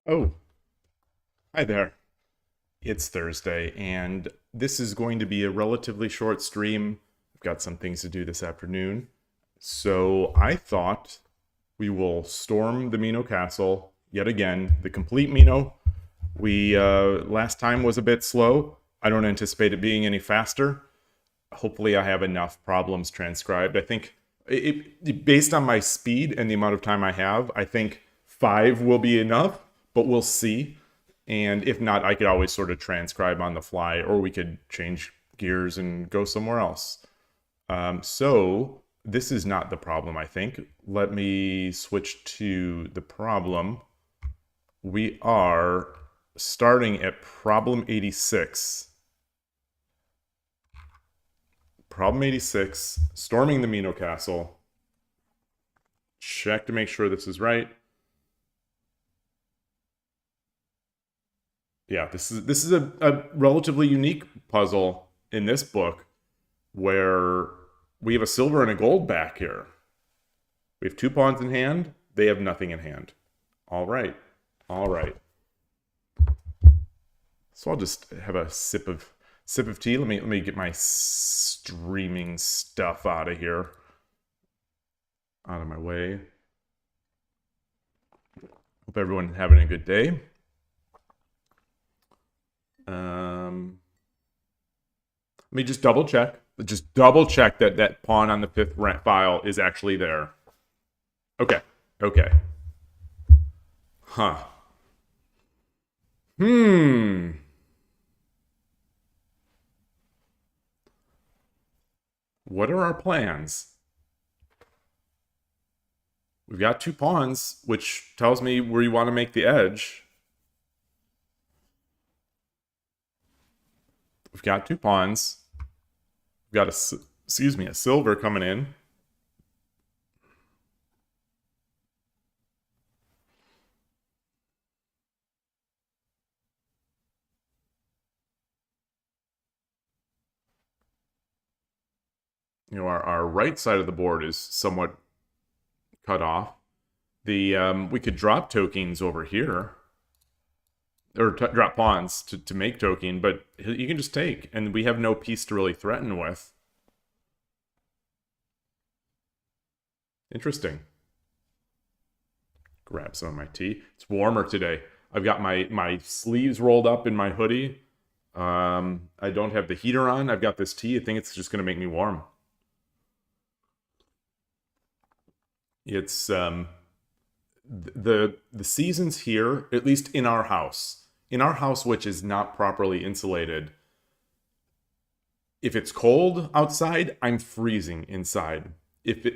Oh, hi there. It's Thursday, and this is going to be a relatively short stream. I've got some things to do this afternoon. So I thought we will storm the Mino Castle yet again. The complete Mino. We last time was a bit slow. I don't anticipate it being any faster. Hopefully I have enough problems transcribed. I think based on my speed and the amount of time I have, I think 5 will be enough, but we'll see. And if not, I could always sort of transcribe on the fly, or we could change gears and go somewhere else. So this is not the problem, I think. Let me switch to the problem. We are starting at problem 86. Problem 86, storming the Mino Castle. Check to make sure this is right. Yeah, this is a relatively unique puzzle in this book where we have a silver and a gold back here. We have 2 pawns in hand. They have nothing in hand. All right. All right. So I'll just have a sip of tea. Let me get my streaming stuff out of here. Out of my way. Hope everyone having a good day. Let me just double check. Just double check that that pawn on the 5th file is actually there. Okay. Okay. Huh. What are our plans? We've got 2 pawns, which tells me where you want to make the edge. We've got 2 pawns. We've got a silver coming in. You know, our right side of the board is somewhat cut off. We could drop tokens over here, or drop pawns to make token, but you can just take, and we have no piece to really threaten with. Interesting. Grab some of my tea. It's warmer today. I've got my sleeves rolled up in my hoodie. I don't have the heater on. I've got this tea. I think it's just going to make me warm. It's the seasons here, at least in our house, which is not properly insulated. If it's cold outside, I'm freezing inside.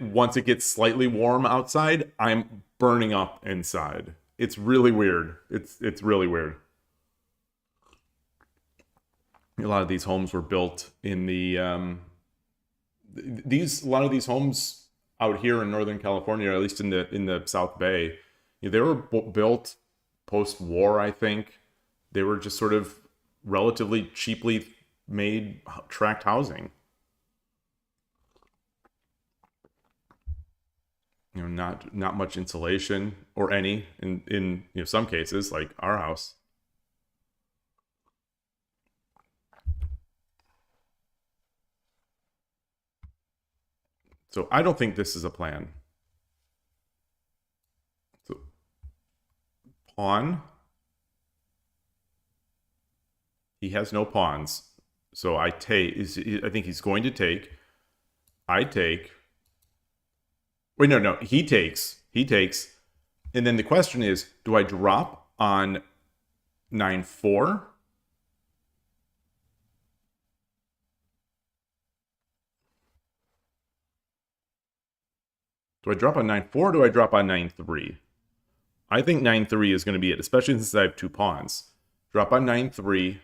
Once it gets slightly warm outside, I'm burning up inside. It's really weird. It's really weird. A lot of these homes were built in the a lot of these homes out here in Northern California, or at least in the South Bay, they were built post-war, I think. They were just sort of relatively cheaply made tract housing. You know, not much insulation, or any in some cases, like our house. So I don't think this is a plan. So pawn. He has no pawns. So I take. I think he's going to take. I take. Wait, no. He takes. He takes. And then the question is, do I drop on 9-4? Do I drop on 9-4 or do I drop on 9-3? I think 9-3 is going to be it, especially since I have 2 pawns. Drop on 9-3.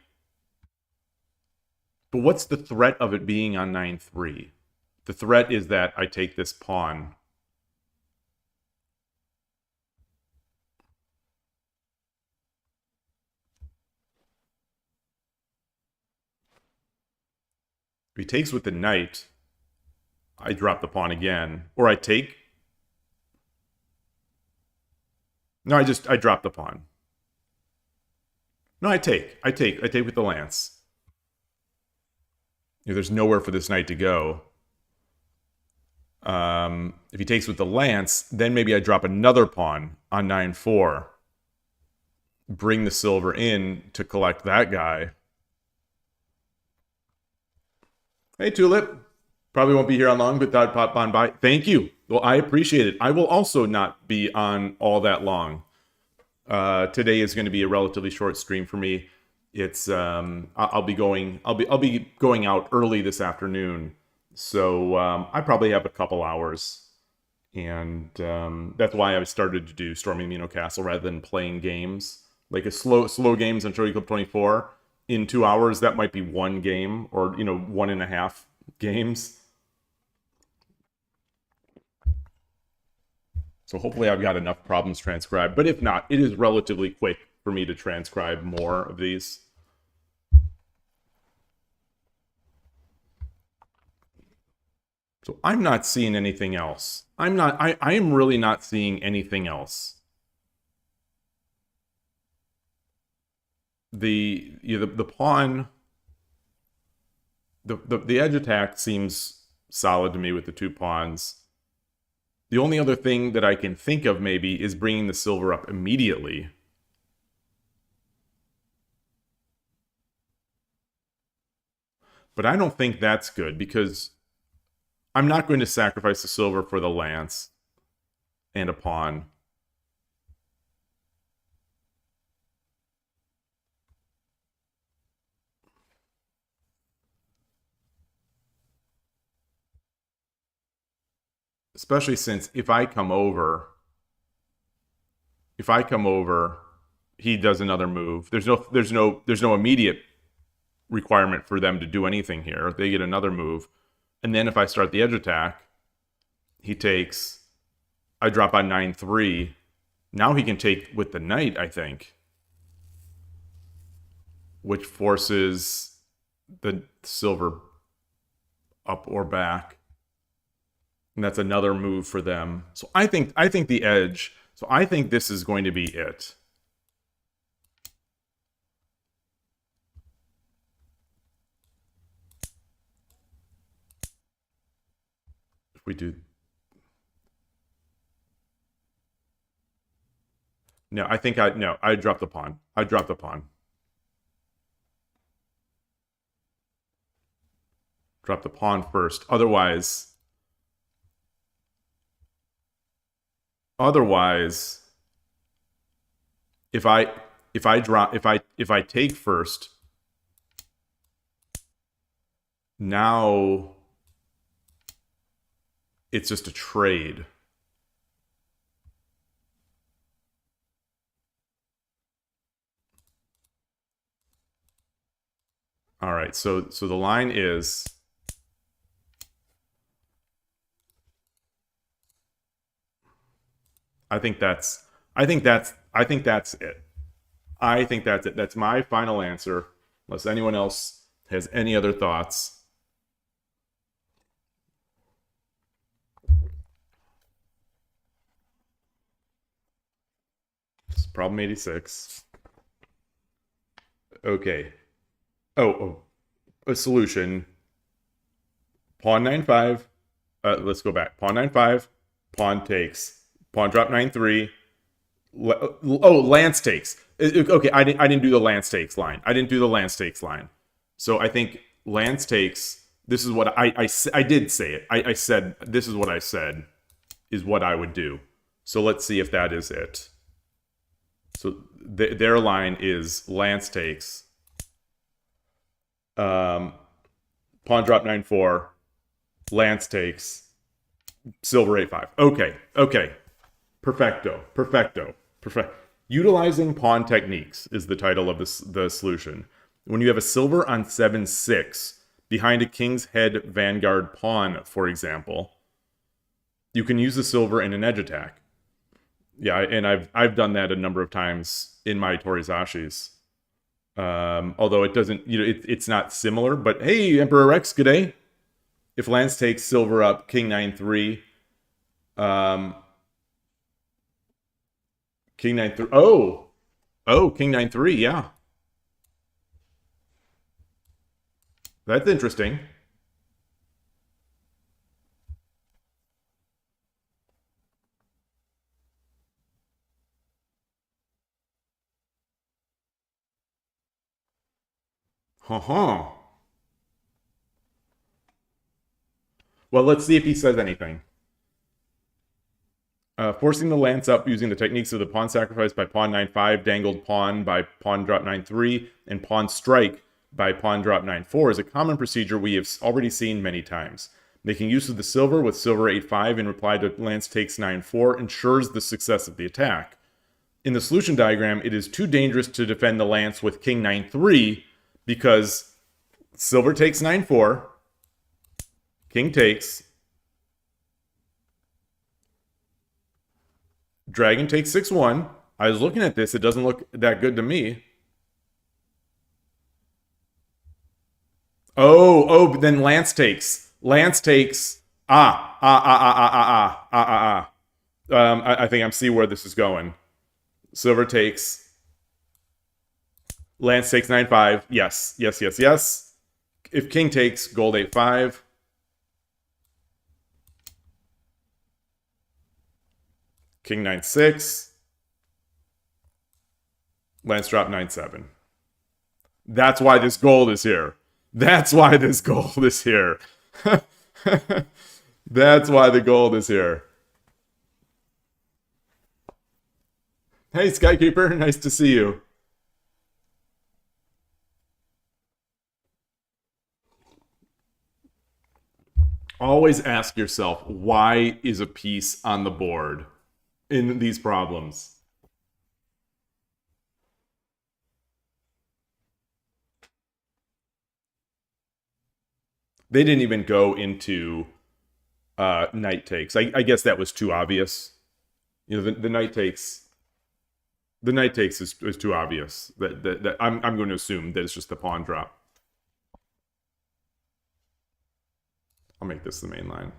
But what's the threat of it being on 9-3? The threat is that I take this pawn. If he takes with the knight, I drop the pawn again. Or I take. No, I drop the pawn. No, I take with the lance. There's nowhere for this knight to go. If he takes with the lance, then maybe I drop another pawn on 9-4. Bring the silver in to collect that guy. Hey, Tulip. Probably won't be here on long, but thought pop on by. Thank you. Well, I appreciate it. I will also not be on all that long. Today is going to be a relatively short stream for me. It's I'll be going out early this afternoon, so I probably have a couple hours, and that's why I started to do storming Mino Castle rather than playing games like a slow games on Shogi Club 24 in 2 hours. That might be one game or 1.5 games. So hopefully I've got enough problems transcribed. But if not, it is relatively quick for me to transcribe more of these. So I'm not seeing anything else. I am really not seeing anything else. The pawn, the edge attack seems solid to me with the 2 pawns. The only other thing that I can think of maybe is bringing the silver up immediately. But I don't think that's good because I'm not going to sacrifice the silver for the lance and a pawn. Especially since if I come over, he does another move. There's no immediate requirement for them to do anything here. They get another move. And then if I start the edge attack, he takes, I drop on 9-3. Now he can take with the knight, I think, which forces the silver up or back. And that's another move for them. So I think the edge. So I think this is going to be it. If we do. No, I dropped the pawn. I dropped the pawn. Drop the pawn first. Otherwise, if I take first, now it's just a trade. All right, so the line is I think that's it. I think that's it. That's my final answer, unless anyone else has any other thoughts. It's problem 86. Okay. Oh, a solution. Pawn 9-5. Let's go back. Pawn 9-5. Pawn takes. Pawn drop 9-3. Oh, lance takes. Okay, I didn't do the lance takes line. So I think lance takes. This is what I did say it. I said this is what I said is what I would do. So let's see if that is it. So their line is lance takes. Pawn drop 9-4. Lance takes. Silver 8-5. Okay. Perfecto. Utilizing pawn techniques is the title of the solution. When you have a silver on 7-6 behind a king's head vanguard pawn, for example, you can use the silver in an edge attack. Yeah, and I've done that a number of times in my Torizashis. Although it doesn't, it's not similar. But hey, Emperor Rex, good day. If lance takes silver up, king 9-3. King 9-3. Oh, king 9-3. Yeah. That's interesting. Huh. Well, let's see if he says anything. Forcing the lance up using the techniques of the pawn sacrifice by pawn 9-5, dangled pawn by pawn drop 9-3, and pawn strike by pawn drop 9-4 is a common procedure we have already seen many times. Making use of the silver with silver 8-5 in reply to lance takes 9-4 ensures the success of the attack. In the solution diagram, it is too dangerous to defend the lance with king 9-3 because silver takes 9-4, king takes, dragon takes 6-1. I was looking at this. It doesn't look that good to me. Oh, then lance takes. Lance takes. I think I'm see where this is going. Silver takes. Lance takes 9-5. Yes. If king takes, gold 8-5. King 9-6. Lance drop 9-7. That's why this gold is here. That's why this gold is here. That's why the gold is here. Hey, Skykeeper. Nice to see you. Always ask yourself, why is a piece on the board in these problems? They didn't even go into knight takes. I guess that was too obvious. You know, the knight takes. The knight takes is too obvious. That I'm going to assume that it's just the pawn drop. I'll make this the main line.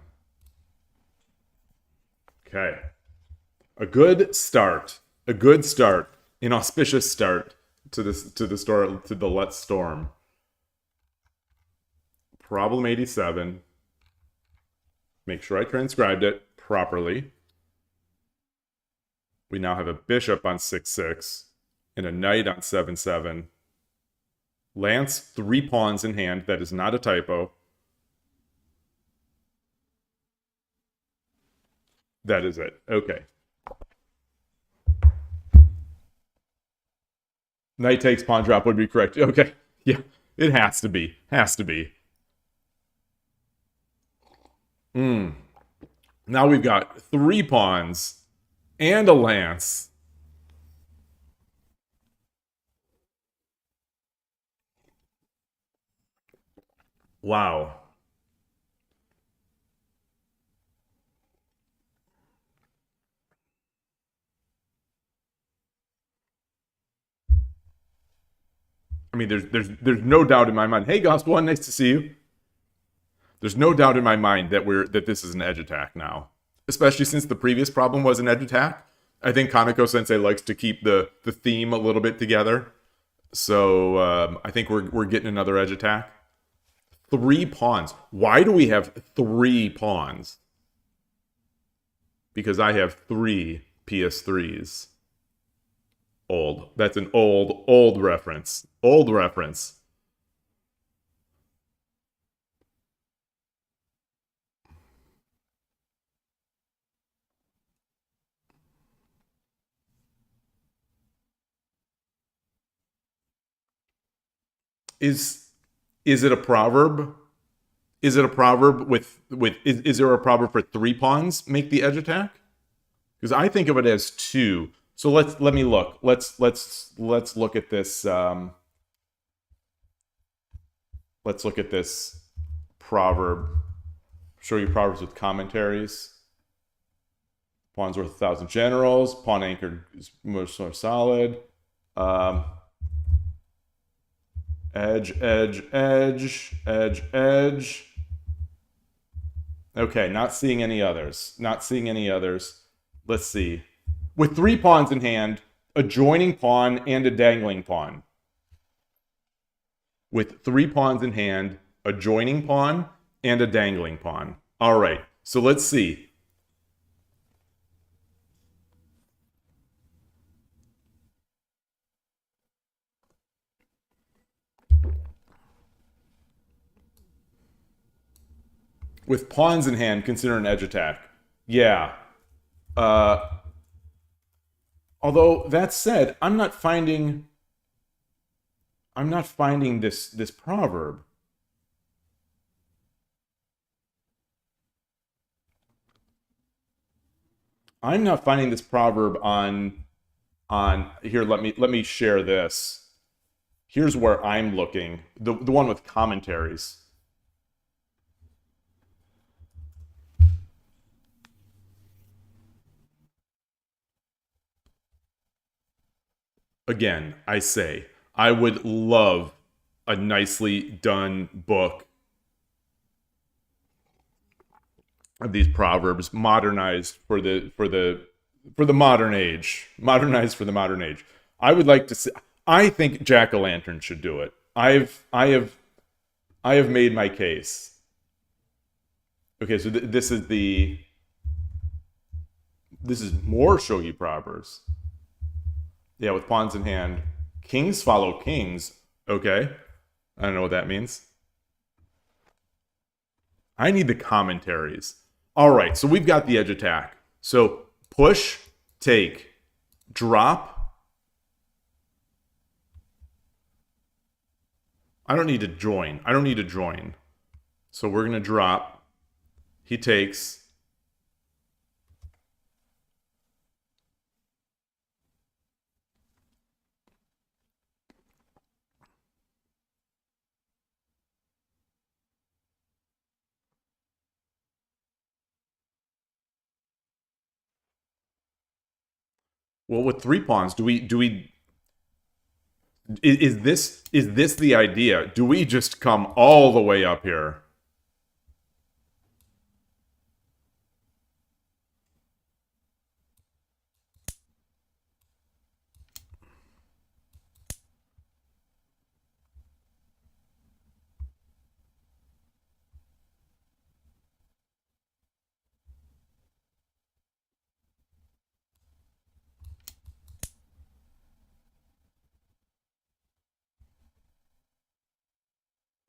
Okay. A good start. A good start. An auspicious start to the Let's Storm. Problem 87. Make sure I transcribed it properly. We now have a bishop on 6-6 and a knight on 7-7. Lance, 3 pawns in hand. That is not a typo. That is it. Okay. Knight takes, pawn drop would be correct. Okay. Yeah, it has to be. Has to be. Now we've got 3 pawns and a lance. Wow. I mean, there's no doubt in my mind. Hey, Gospel One, nice to see you. There's no doubt in my mind that this is an edge attack now, especially since the previous problem was an edge attack. I think Kaneko Sensei likes to keep the theme a little bit together, so I think we're getting another edge attack. 3 pawns. Why do we have 3 pawns? Because I have 3 PS3s. Old. That's an old reference. Old reference. Is it a proverb? Is it a proverb is there a proverb for 3 pawns make the edge attack? Because I think of it as 2. So let me look. Let's look at this. Let's look at this proverb. Show you proverbs with commentaries. Pawn's worth 1,000 generals. Pawn anchored is much more solid. Edge, edge, edge, edge, edge. Okay, not seeing any others. Not seeing any others. Let's see. With 3 pawns in hand, a joining pawn and a dangling pawn. With 3 pawns in hand, a joining pawn, and a dangling pawn. All right, so let's see. With pawns in hand, consider an edge attack. Yeah. Although that said, I'm not finding this proverb. I'm not finding this proverb on here. Let me share this. Here's where I'm looking. The one with commentaries. Again, I say, I would love a nicely done book of these proverbs, modernized for the modern age. Modernized for the modern age. I would like to see. I think Jack-o'-lantern should do it. I have made my case. Okay, so this is more shogi proverbs. Yeah, with pawns in hand. Kings follow kings. Okay. I don't know what that means. I need the commentaries. All right, so we've got the edge attack. So push, take, drop. I don't need to join. So we're going to drop. He takes. Well, with three pawns, is this the idea? Do we just come all the way up here?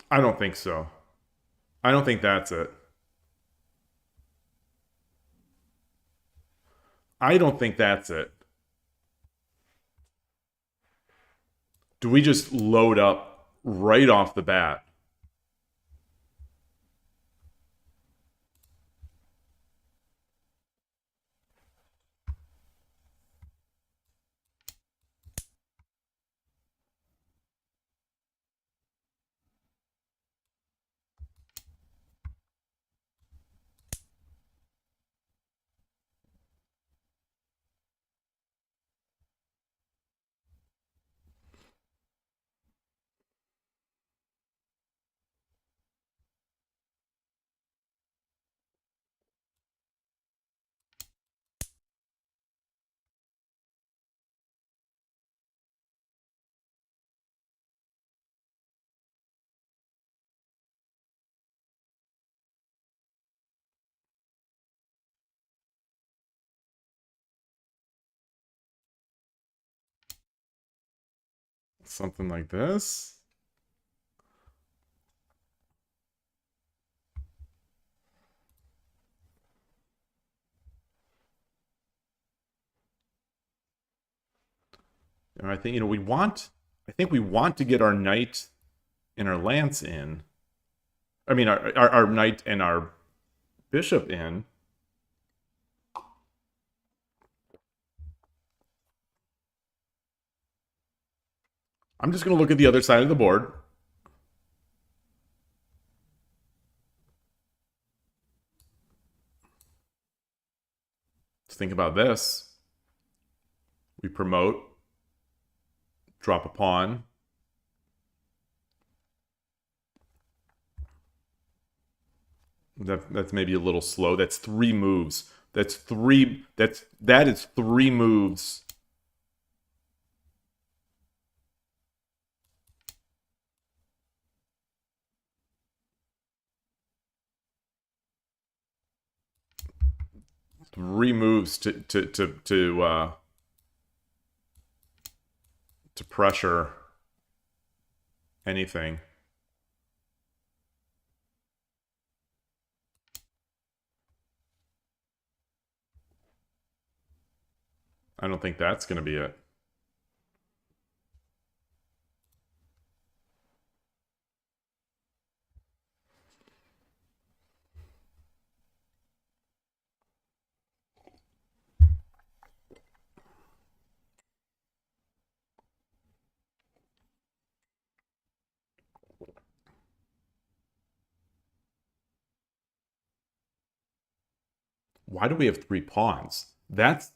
I don't think so. I don't think that's it. I don't think that's it. Do we just load up right off the bat? Something like this. And I think, I think we want to get our knight and our lance in. I mean, our knight and our bishop in. I'm just going to look at the other side of the board. Let's think about this. We promote, drop a pawn. That's maybe a little slow. That's 3 moves. That is 3 moves. 3 moves to pressure anything. I don't think that's going to be it. Why do we have 3 pawns? That's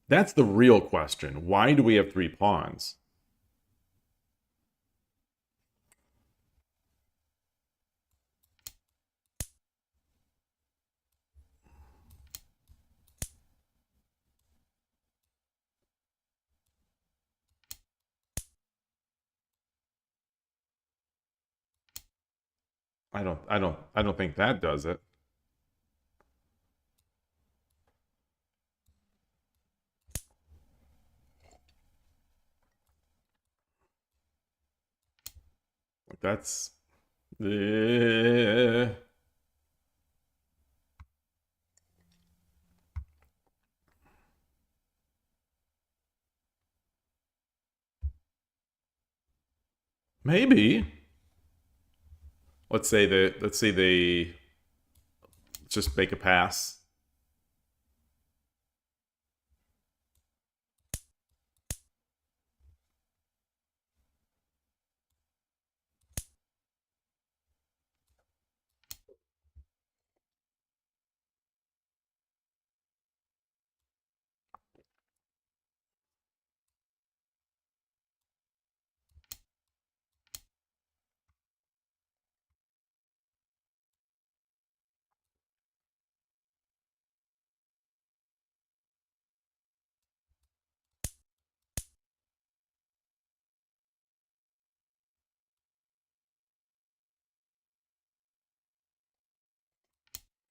the real question. Why do we have 3 pawns? I don't think that does it. That's maybe. Let's say they just make a pass.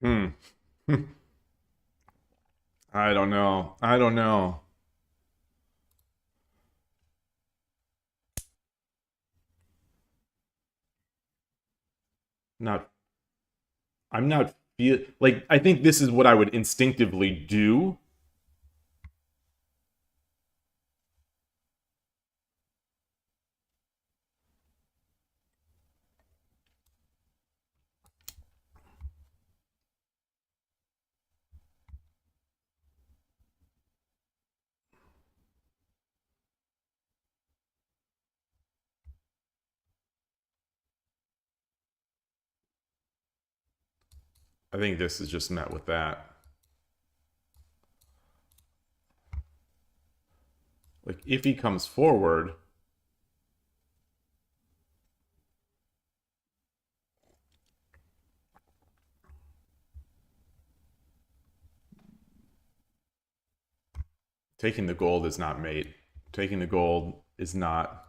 Hmm. I don't know. I don't know. Not I'm not feel like I think this is what I would instinctively do. I think this is just met with that. Like if he comes forward, taking the gold is not mate. Taking the gold is not.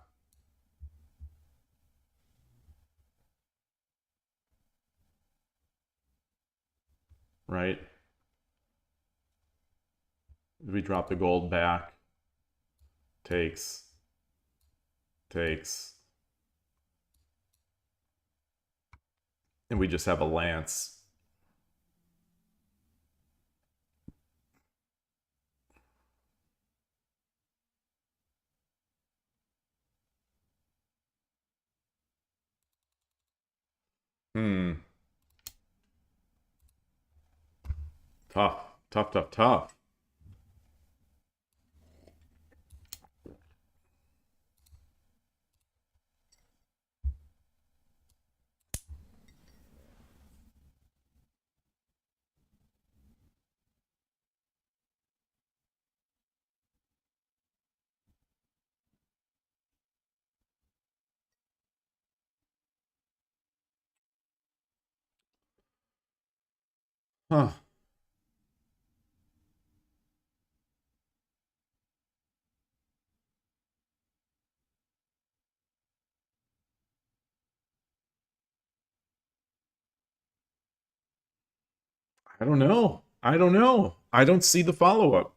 Right? We drop the gold back. Takes. Takes. And we just have a lance. Hmm. Tough. Tough, tough, tough. Huh. I don't know. I don't know. I don't see the follow-up.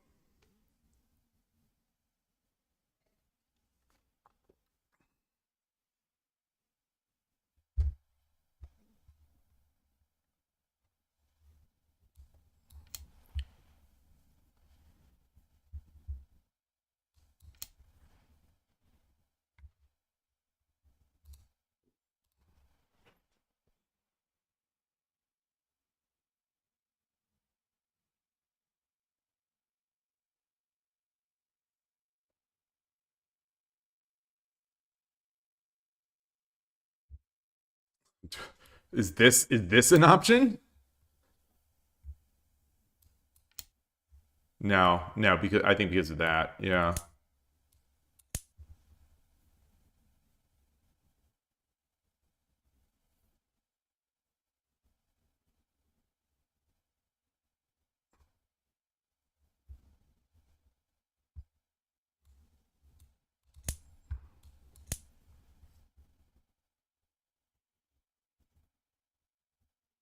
Is this an option? No, because I think because of that. Yeah.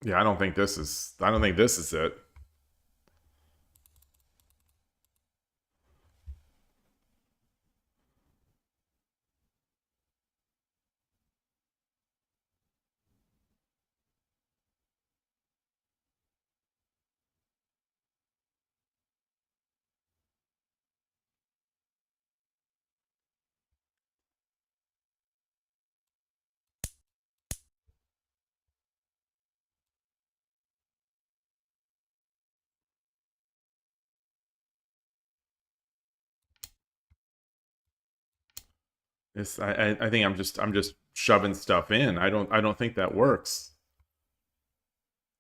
Yeah, I don't think this is it. I think I'm just shoving stuff in. I don't think that works.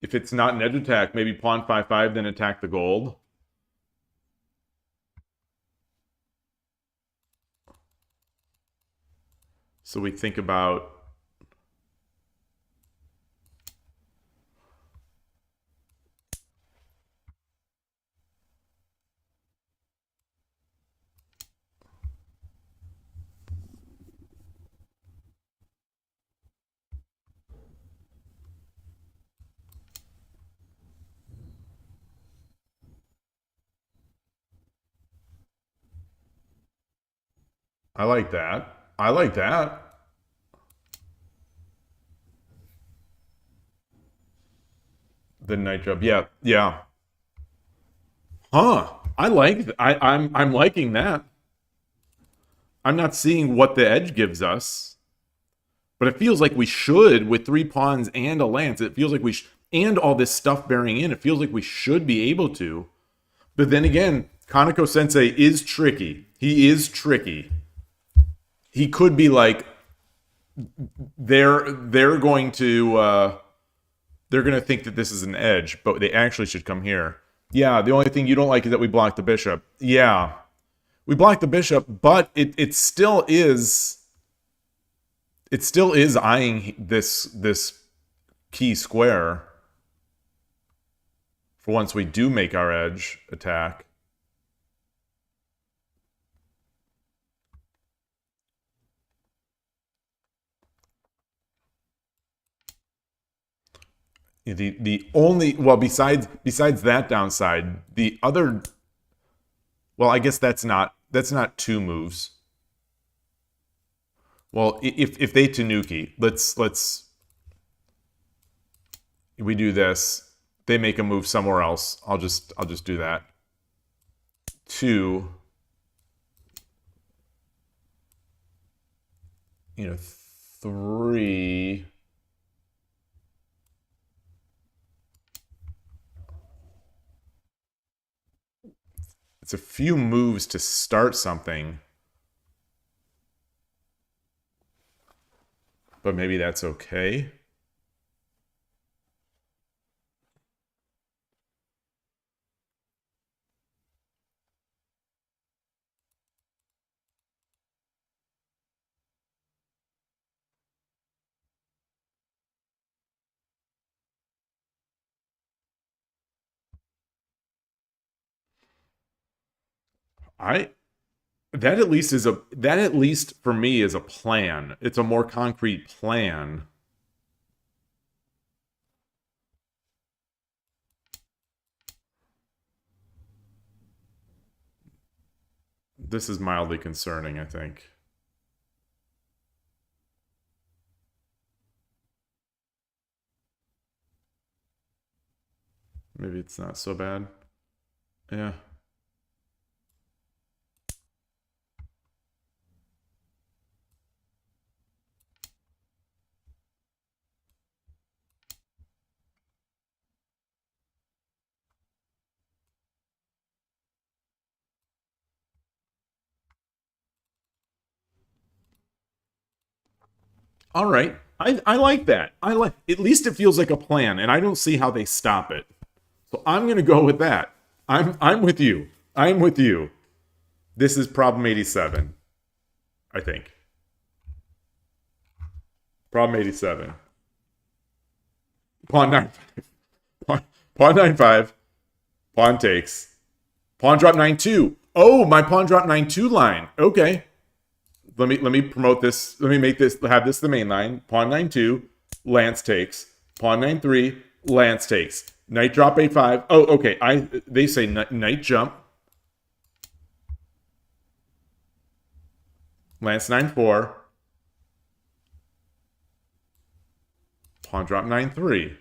If it's not an edge attack, maybe pawn 5/5, then attack the gold. So we think about I like that. I like that. The night job. Yeah, yeah. Huh. I'm liking that. I'm not seeing what the edge gives us, but it feels like we should with 3 pawns and a lance. It feels like and all this stuff bearing in. It feels like we should be able to. But then again, Kaneko Sensei is tricky. He is tricky. He could be like they're going to think that this is an edge, but they actually should come here. Yeah, the only thing you don't like is that we blocked the bishop. Yeah. We blocked the bishop, but it still is eyeing this key square for once we do make our edge attack. The only, well, besides that downside, the other, well, I guess that's not 2 moves. Well, if they Tanuki, let's we do this, they make a move somewhere else. I'll just do that. 2, 3. It's a few moves to start something. But maybe that's okay. That at least for me is a plan. It's a more concrete plan. This is mildly concerning, I think. Maybe it's not so bad. Yeah. All right. I like that. I like at least it feels like a plan, and I don't see how they stop it. So I'm gonna go with that. I'm with you. I'm with you. This is problem 87, I think. Problem 87. Pawn 9 pawn 9-5. Pawn takes. Pawn drop 9-2. Oh, my pawn drop 9-2 line. Okay. Let me promote this. Let me make this, have this the main line. Pawn 9-2, Lance takes. Pawn 9-3, Lance takes. Knight drop 8-5. Oh, okay. They say knight jump. Lance 9-4. Pawn drop 9-3.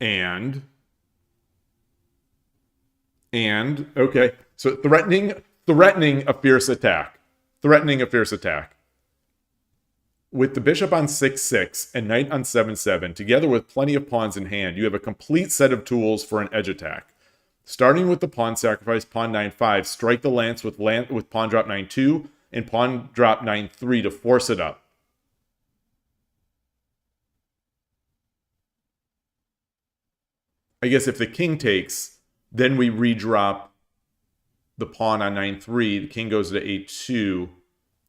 And okay, so threatening a fierce attack. Threatening a fierce attack. With the bishop on 6-6 and knight on 7-7, together with plenty of pawns in hand, you have a complete set of tools for an edge attack. Starting with the pawn sacrifice, pawn 9-5, strike the lance with pawn drop 9-2 and pawn drop 9-3 to force it up. I guess if the king takes, then we redrop the pawn on 9-3, the king goes to 8-2,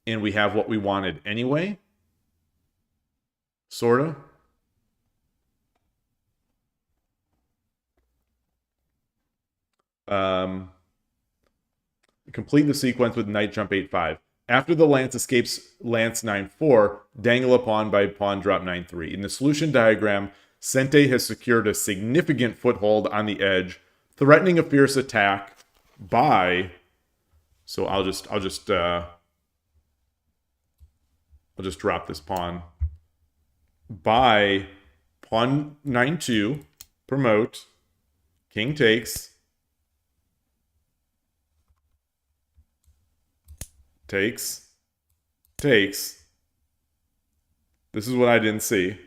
and we have what we wanted anyway. Sorta. Complete the sequence with knight jump 8-5. After the lance escapes lance 9-4, dangle a pawn by pawn drop 9-3. In the solution diagram, Sente has secured a significant foothold on the edge, threatening a fierce attack by. So I'll just drop this pawn by pawn 9-2, promote, king takes, takes. This is what I didn't see.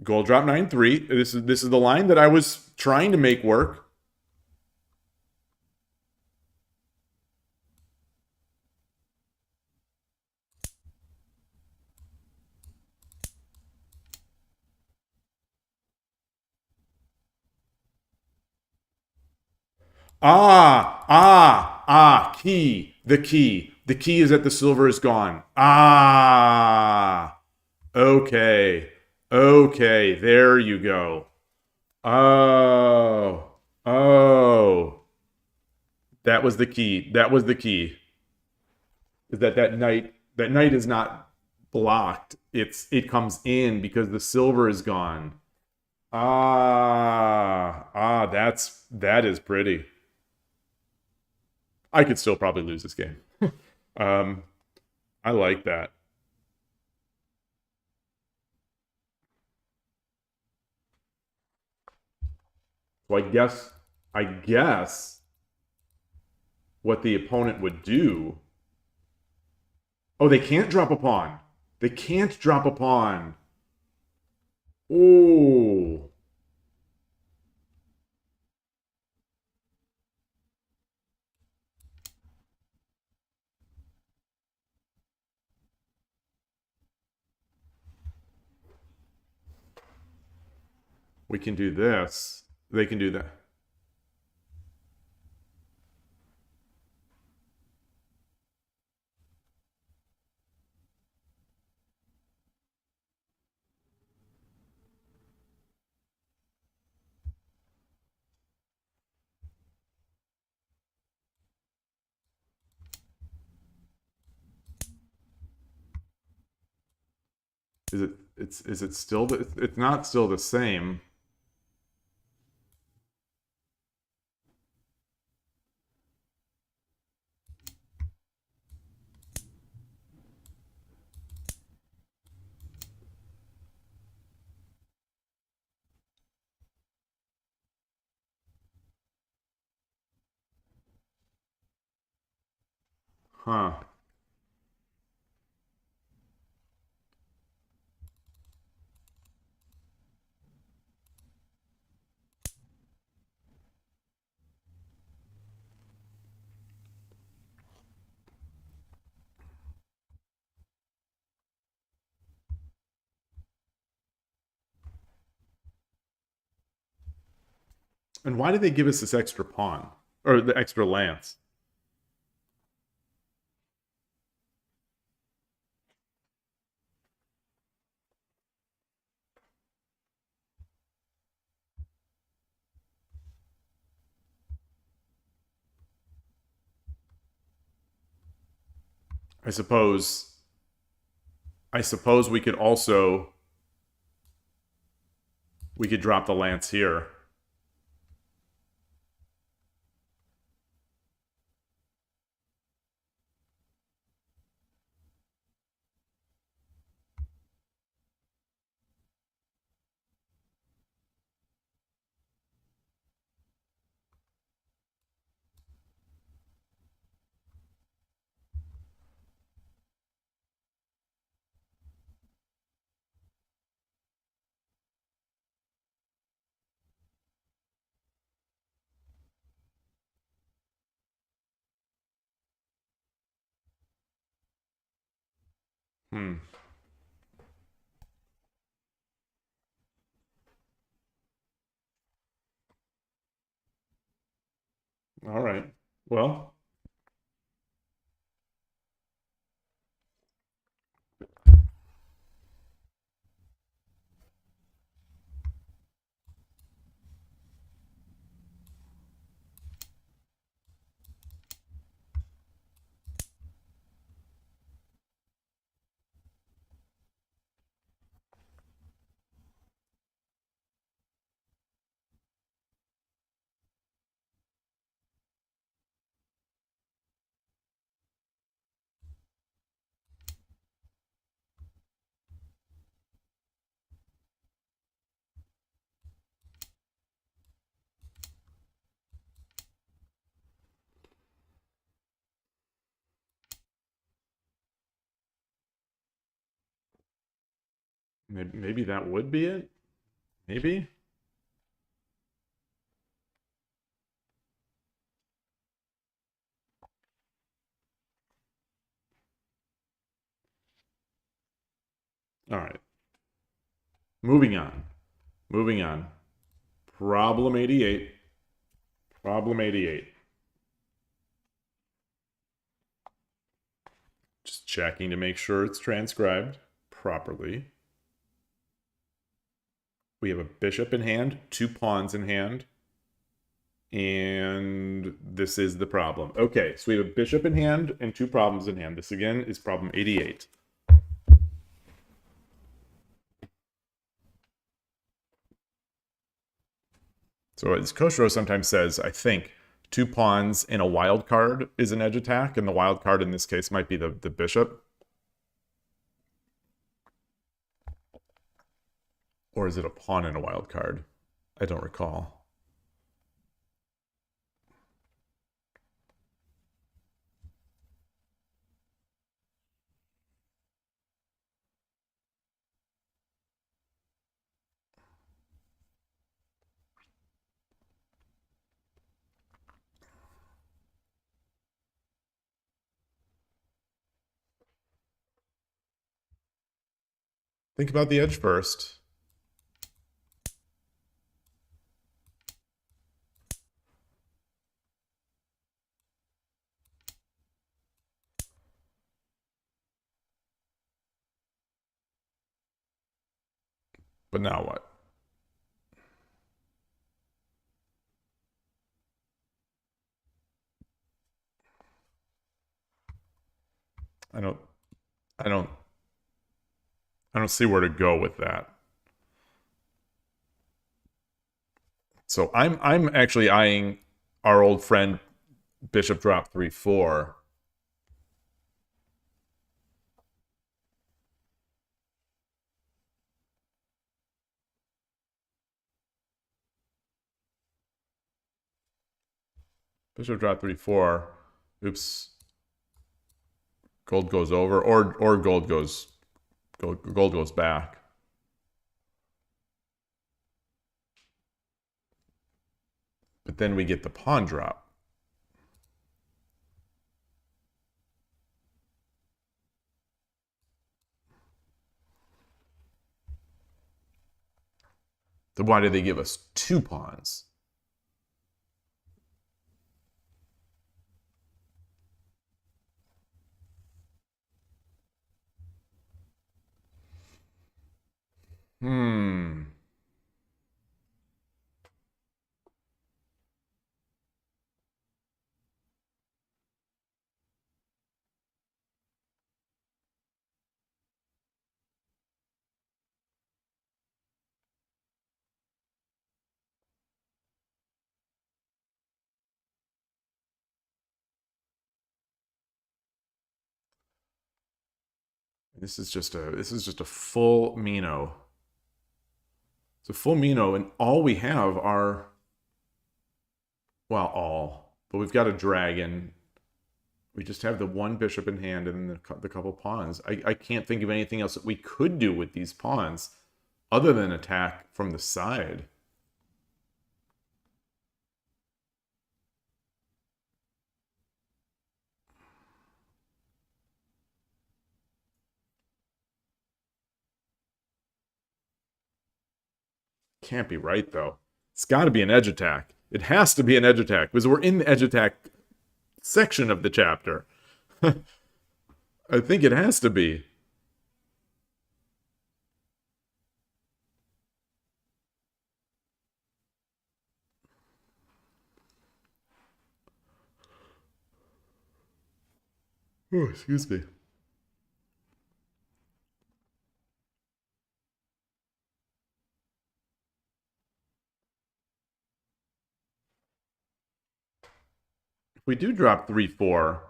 Gold drop 9-3. This is the line that I was trying to make work. Key. The key. The key is that the silver is gone. Okay. Okay, there you go. Oh. That was the key. That was the key. Is that knight is not blocked. It comes in because the silver is gone. That is pretty. I could still probably lose this game. I like that. So I guess what the opponent would do. Oh, they can't drop a pawn. They can't drop a pawn. Oh. We can do this. They can do that. Is it still it's not still the same. Huh. And why did they give us this extra pawn? Or the extra lance? I suppose we could also we could drop the lance here. Hmm. All right. Well, maybe that would be it. Maybe. All right. Moving on. Moving on. Problem 88. Problem 88. Just checking to make sure it's transcribed properly. We have a bishop in hand, 2 pawns in hand, and this is the problem. Okay, so we have a bishop in hand and 2 problems in hand. This again is problem 88. So as Koshiro sometimes says, I think 2 pawns and a wild card is an edge attack, and the wild card in this case might be the bishop. Or is it a pawn and a wild card? I don't recall. Think about the edge first. But now what? I don't I don't see where to go with that. So I'm actually eyeing our old friend Bishop drop 3-4. Bishop drop 3-4. Oops. Gold goes over, or gold goes back. But then we get the pawn drop. Then why did they give us 2 pawns? Hmm. This is just a full Mino. It's a full Mino, and all we have are, well, all, but we've got a dragon. We just have the one bishop in hand and the couple pawns. I can't think of anything else that we could do with these pawns other than attack from the side. Can't be right, though. It's got to be an edge attack. It has to be an edge attack because we're in the edge attack section of the chapter. I think it has to be. Oh, excuse me. If we do drop 3-4,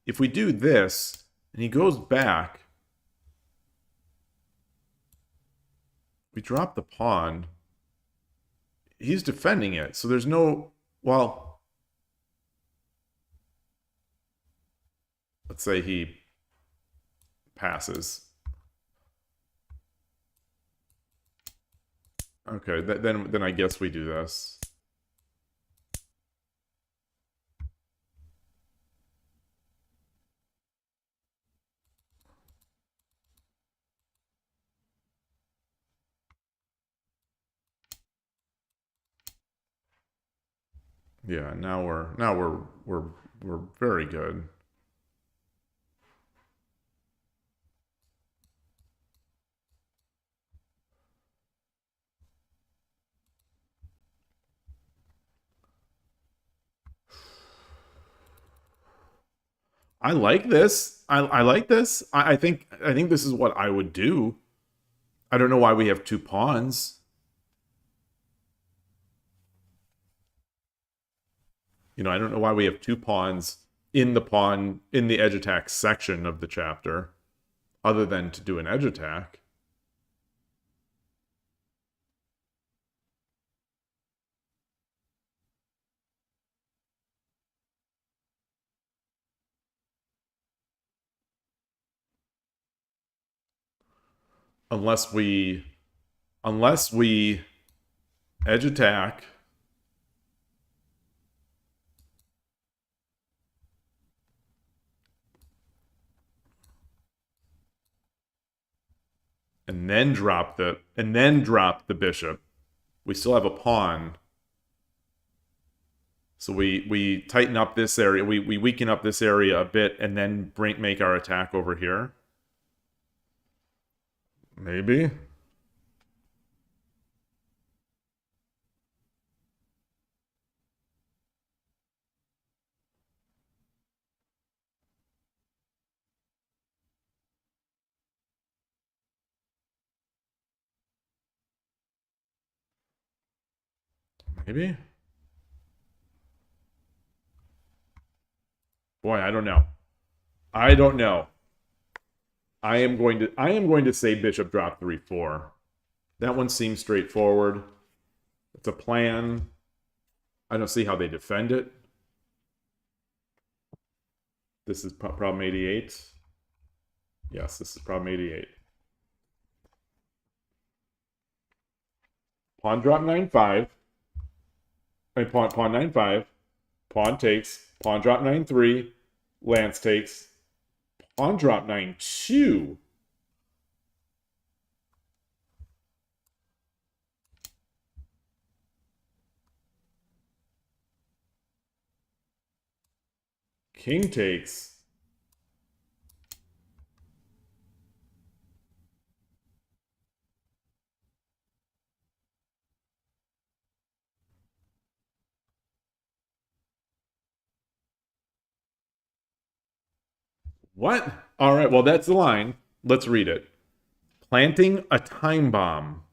if we do this and he goes back, we drop the pawn. He's defending it, so there's no, well, let's say he passes. Okay, then I guess we do this. Yeah, now we're very good. I like this. I like this. I think this is what I would do. I don't know why we have 2 pawns. You know, I don't know why we have 2 pawns in the edge attack section of the chapter, other than to do an edge attack. Unless we edge attack. And then drop the bishop. We still have a pawn. So we tighten up this area, we weaken up this area a bit, and then make our attack over here. Maybe. Maybe? Boy, I don't know. I don't know. I am going to say bishop drop 3-4. That one seems straightforward. It's a plan. I don't see how they defend it. This is problem 88. Yes, this is problem 88. Pawn drop 9-5. Pawn 9-5. Pawn takes. Pawn drop 9-3. Lance takes. Pawn drop 9-2. King takes. What? All right, well, that's the line. Let's read it. Planting a time bomb.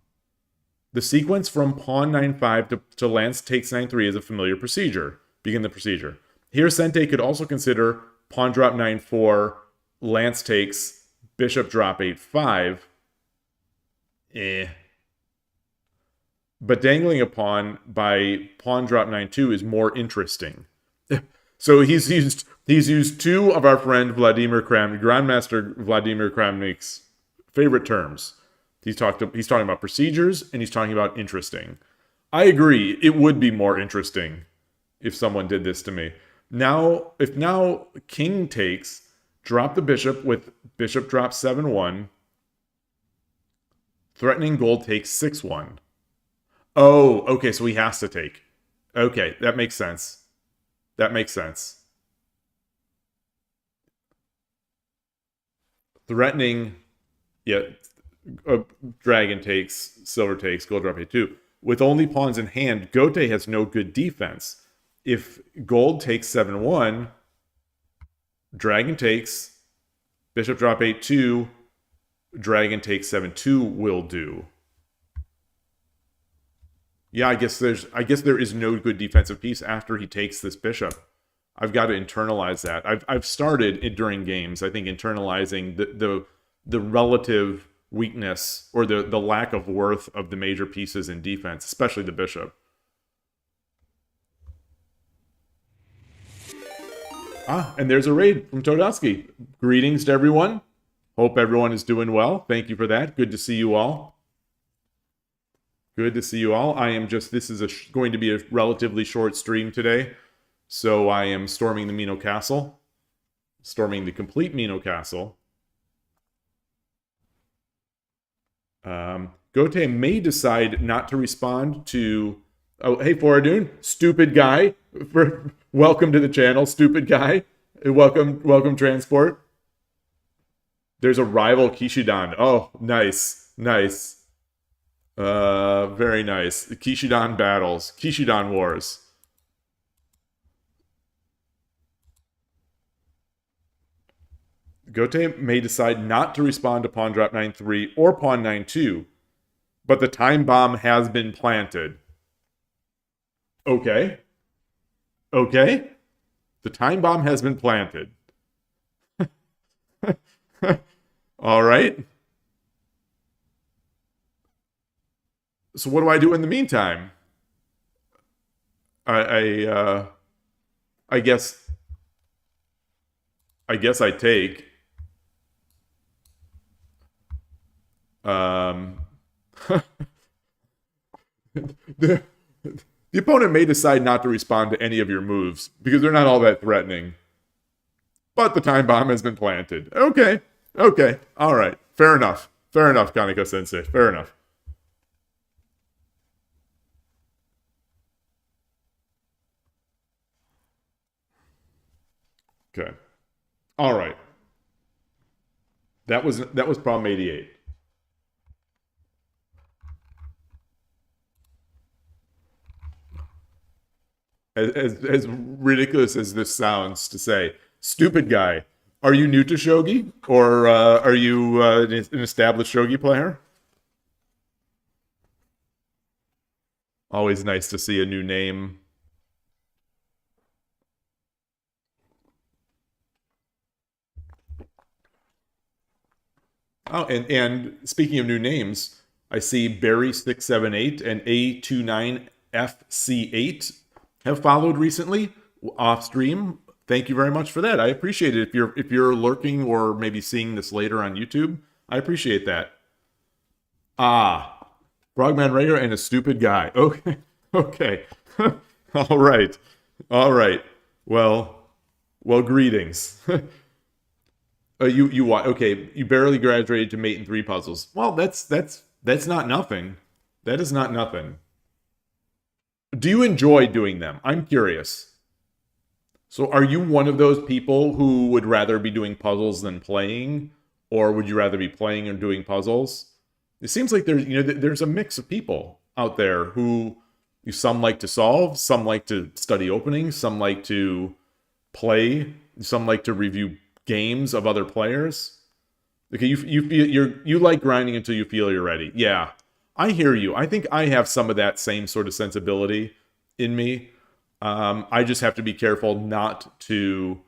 The sequence from pawn 9-5 to lance takes 9-3 is a familiar procedure. Begin the procedure. Here, Sente could also consider pawn drop 9-4, lance takes, bishop drop 8-5. But dangling a pawn by pawn drop 9-2 is more interesting. So he's used two of our friend Grandmaster Vladimir Kramnik's favorite terms. He's talking about procedures and he's talking about interesting. I agree. It would be more interesting if someone did this to me. If king takes, drop the bishop with bishop drop 7-1, threatening gold takes 6-1. Oh, okay, so he has to take. Okay, that makes sense. That makes sense. Threatening, yeah, dragon takes, silver takes, gold drop 8-2. With only pawns in hand, Gote has no good defense. If gold takes 7-1, dragon takes, bishop drop 8-2, dragon takes 7-2 will do. Yeah, I guess there is no good defensive piece after he takes this bishop. I've got to internalize that. I've started during games, I think, internalizing the relative weakness or the lack of worth of the major pieces in defense, especially the bishop. And there's a raid from Todosky. Greetings to everyone. Hope everyone is doing well. Thank you for that. Good to see you all. Good to see you all. This is going to be a relatively short stream today. So I am storming the Mino Castle. Storming the complete Mino Castle. Gote may decide not to respond to... Oh, hey, Foradun. Stupid guy. Welcome to the channel, stupid guy. Welcome, Transport. There's a rival Kishidan. Oh, nice. Nice. Very nice. The Kishidan battles. Kishidan wars. Gote may decide not to respond to pawn drop 9-3 or pawn 9-2, but the time bomb has been planted. Okay. Okay. The time bomb has been planted. All right. So what do I do in the meantime? I guess I take. The opponent may decide not to respond to any of your moves because they're not all that threatening. But the time bomb has been planted. Okay. Okay. All right. Fair enough. Fair enough, Kaneko-sensei. Fair enough. Okay. All right. That was problem 88. As ridiculous as this sounds to say, stupid guy, are you new to Shogi? Or are you an established Shogi player? Always nice to see a new name. Oh, and speaking of new names, I see Barry678 and A29FC8 have followed recently off stream. Thank you very much for that. I appreciate it. If you're lurking or maybe seeing this later on YouTube, I appreciate that. Ah, Frogman Rager and a stupid guy. Okay, okay. All right, all right. Well, greetings. Okay? You barely graduated to mate in 3 puzzles. Well, that's not nothing. That is not nothing. Do you enjoy doing them? I'm curious. So, are you one of those people who would rather be doing puzzles than playing, or would you rather be playing and doing puzzles? It seems like there's a mix of people out there who some like to solve, some like to study openings, some like to play, some like to review games of other players. Okay, you like grinding until you feel you're ready. Yeah, I hear you. I think I have some of that same sort of sensibility in me. I just have to be careful not to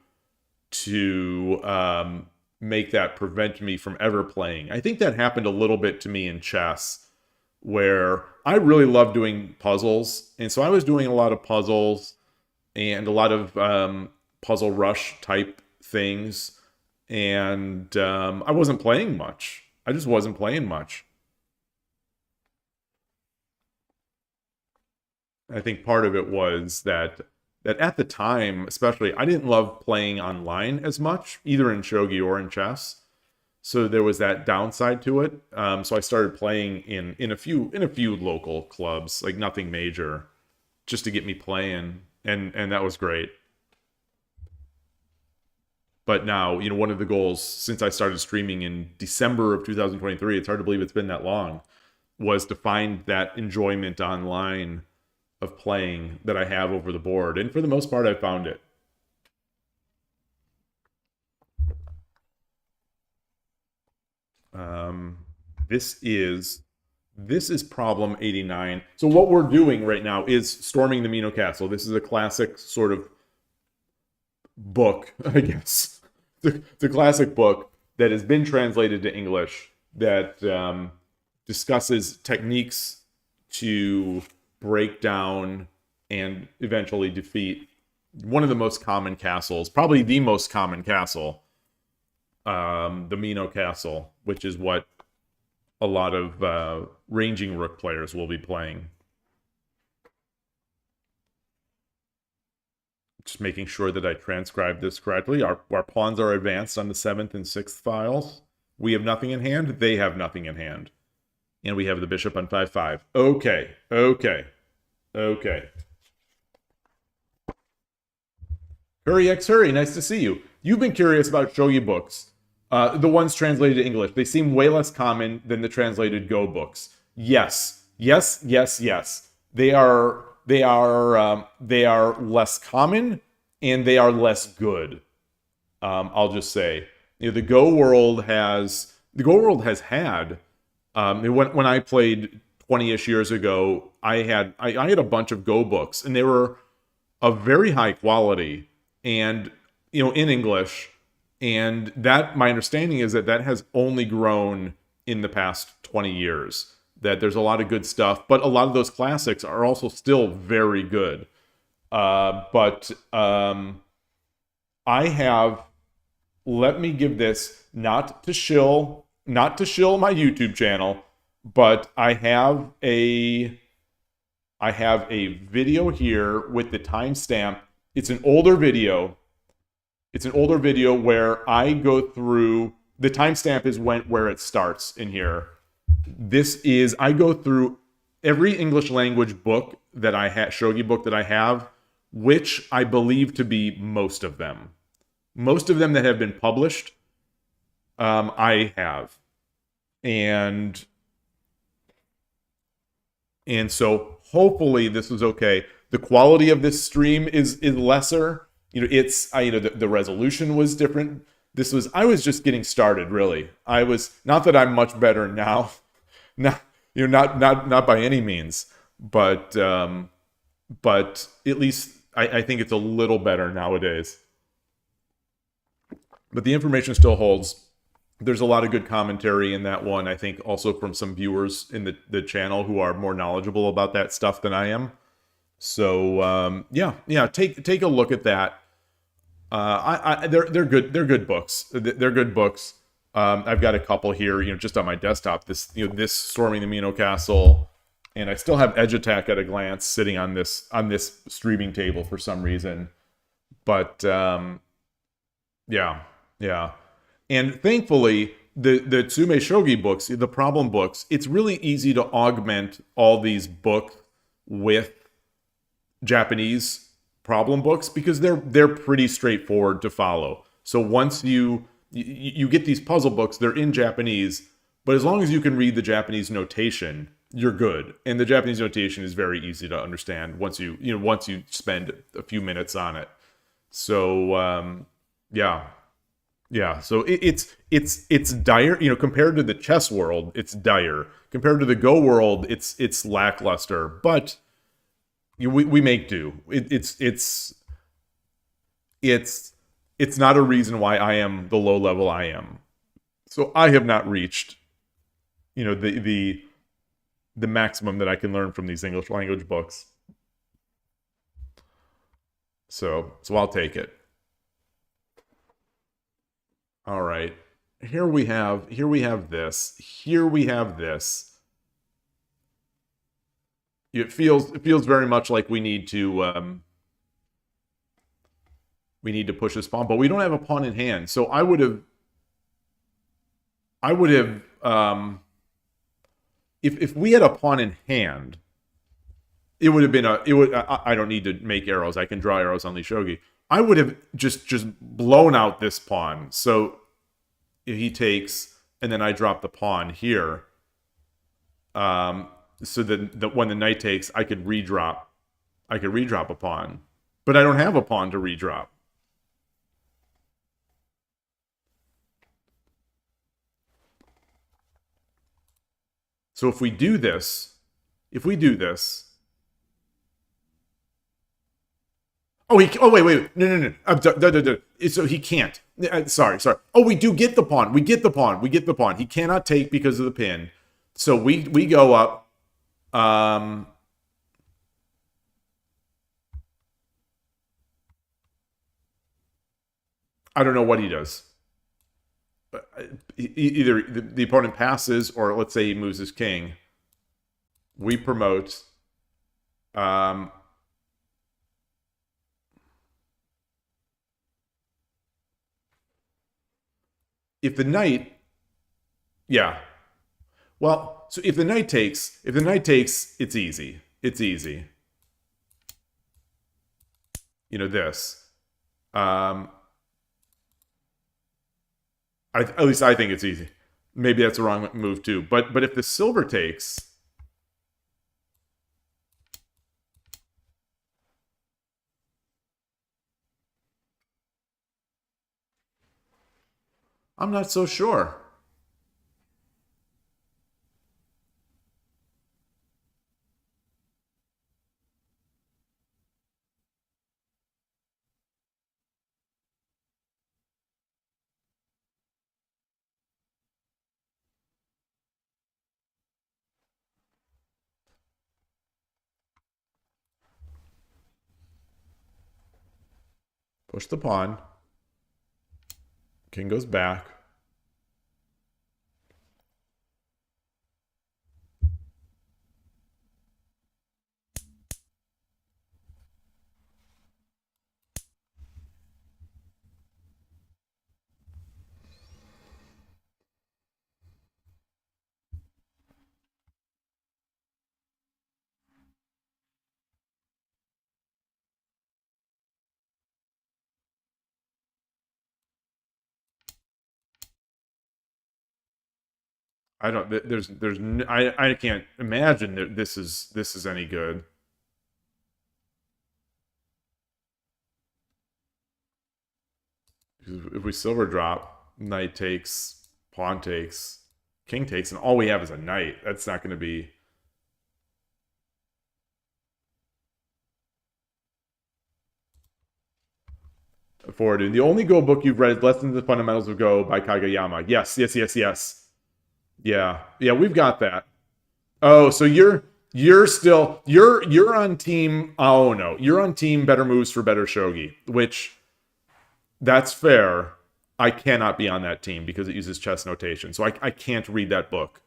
make that prevent me from ever playing. I think that happened a little bit to me in chess, where I really love doing puzzles, and so I was doing a lot of puzzles and a lot of puzzle rush type things, and I wasn't playing much. I just wasn't playing much. I think part of it was that at the time, especially, I didn't love playing online as much, either in shogi or in chess. So there was that downside to it. So I started playing in a few local clubs, like nothing major, just to get me playing, and that was great. But now, one of the goals since I started streaming in December of 2023, it's hard to believe it's been that long, was to find that enjoyment online of playing that I have over the board. And for the most part, I found it. This is problem 89. So what we're doing right now is storming the Mino Castle. This is a classic sort of book, I guess. It's a classic book that has been translated to English that discusses techniques to break down and eventually defeat one of the most common castles, probably the most common castle, the Mino Castle, which is what a lot of ranging rook players will be playing. Just making sure that I transcribe this correctly. Our pawns are advanced on the 7th and 6th files. We have nothing in hand. They have nothing in hand. And we have the bishop on 5-5. Okay. Hurry X Hurry, nice to see you. You've been curious about shogi books. The ones translated to English. They seem way less common than the translated Go books. Yes. They are less common, and they are less good. I'll just say, the Go world has had. When I played 20-ish years ago, I had a bunch of Go books, and they were of very high quality, and in English. And that, my understanding is that has only grown in the past 20 years. That there's a lot of good stuff, but a lot of those classics are also still very good. But I have, let me give this, not to shill my YouTube channel, but I have a video here with the timestamp. It's an older video. Where I go through, the timestamp is where it starts in here. I go through every English language book that I have, shogi book that I have, which I believe to be most of them. Most of them that have been published, I have. And so hopefully this was okay. The quality of this stream is lesser. The resolution was different. I was just getting started, really. Not that I'm much better now. Not by any means. but at least I think it's a little better nowadays. But the information still holds. There's a lot of good commentary in that one, I think, also from some viewers in the channel who are more knowledgeable about that stuff than I am. So yeah, take a look at that. They're good books. They're good books. I've got a couple here, just on my desktop. This Storming the Mino Castle, and I still have Edge Attack at a Glance sitting on this streaming table for some reason. But yeah. And thankfully, the Tsume Shogi books, the problem books, it's really easy to augment all these books with Japanese problem books because they're pretty straightforward to follow. So once you get these puzzle books, they're in Japanese, but as long as you can read the Japanese notation, you're good. And the Japanese notation is very easy to understand once you spend a few minutes on it. So yeah, so it's dire, compared to the chess world, it's dire. Compared to the Go world, it's lackluster, but we make do. It's not a reason why I am the low level I am. So I have not reached, the maximum that I can learn from these English language books. So I'll take it. All right. Here we have this. Here we have this. It feels very much like we need to push this pawn, but we don't have a pawn in hand. So I would have if we had a pawn in hand, it would have been I don't need to make arrows. I can draw arrows on the shogi. I would have just blown out this pawn. So if he takes, and then I drop the pawn here. So that when the knight takes, I could redrop a pawn. But I don't have a pawn to redrop. So if we do this, oh, wait. No. So he can't. Sorry. Oh, we do get the pawn. We get the pawn. He cannot take because of the pin. So we go up. I don't know what he does. Either the opponent passes, or let's say he moves his king. We promote. If the knight, yeah. Well, so if the knight takes, it's easy. It's easy. This. At least I think it's easy. Maybe that's the wrong move too. But if the silver takes, I'm not so sure. Push the pawn. King goes back. I don't. I can't imagine that this is any good. If we silver drop, knight takes, pawn takes, king takes, and all we have is a knight. That's not going to be. forward to. The only Go book you've read is Lessons in the Fundamentals of Go by Kageyama. Yes, yes, yes, yes. Yeah, yeah, we've got that. Oh, so you're still you're on team. Oh no, you're on team Better Moves for Better Shogi, which that's fair. I cannot be on that team because it uses chess notation, so I can't read that book.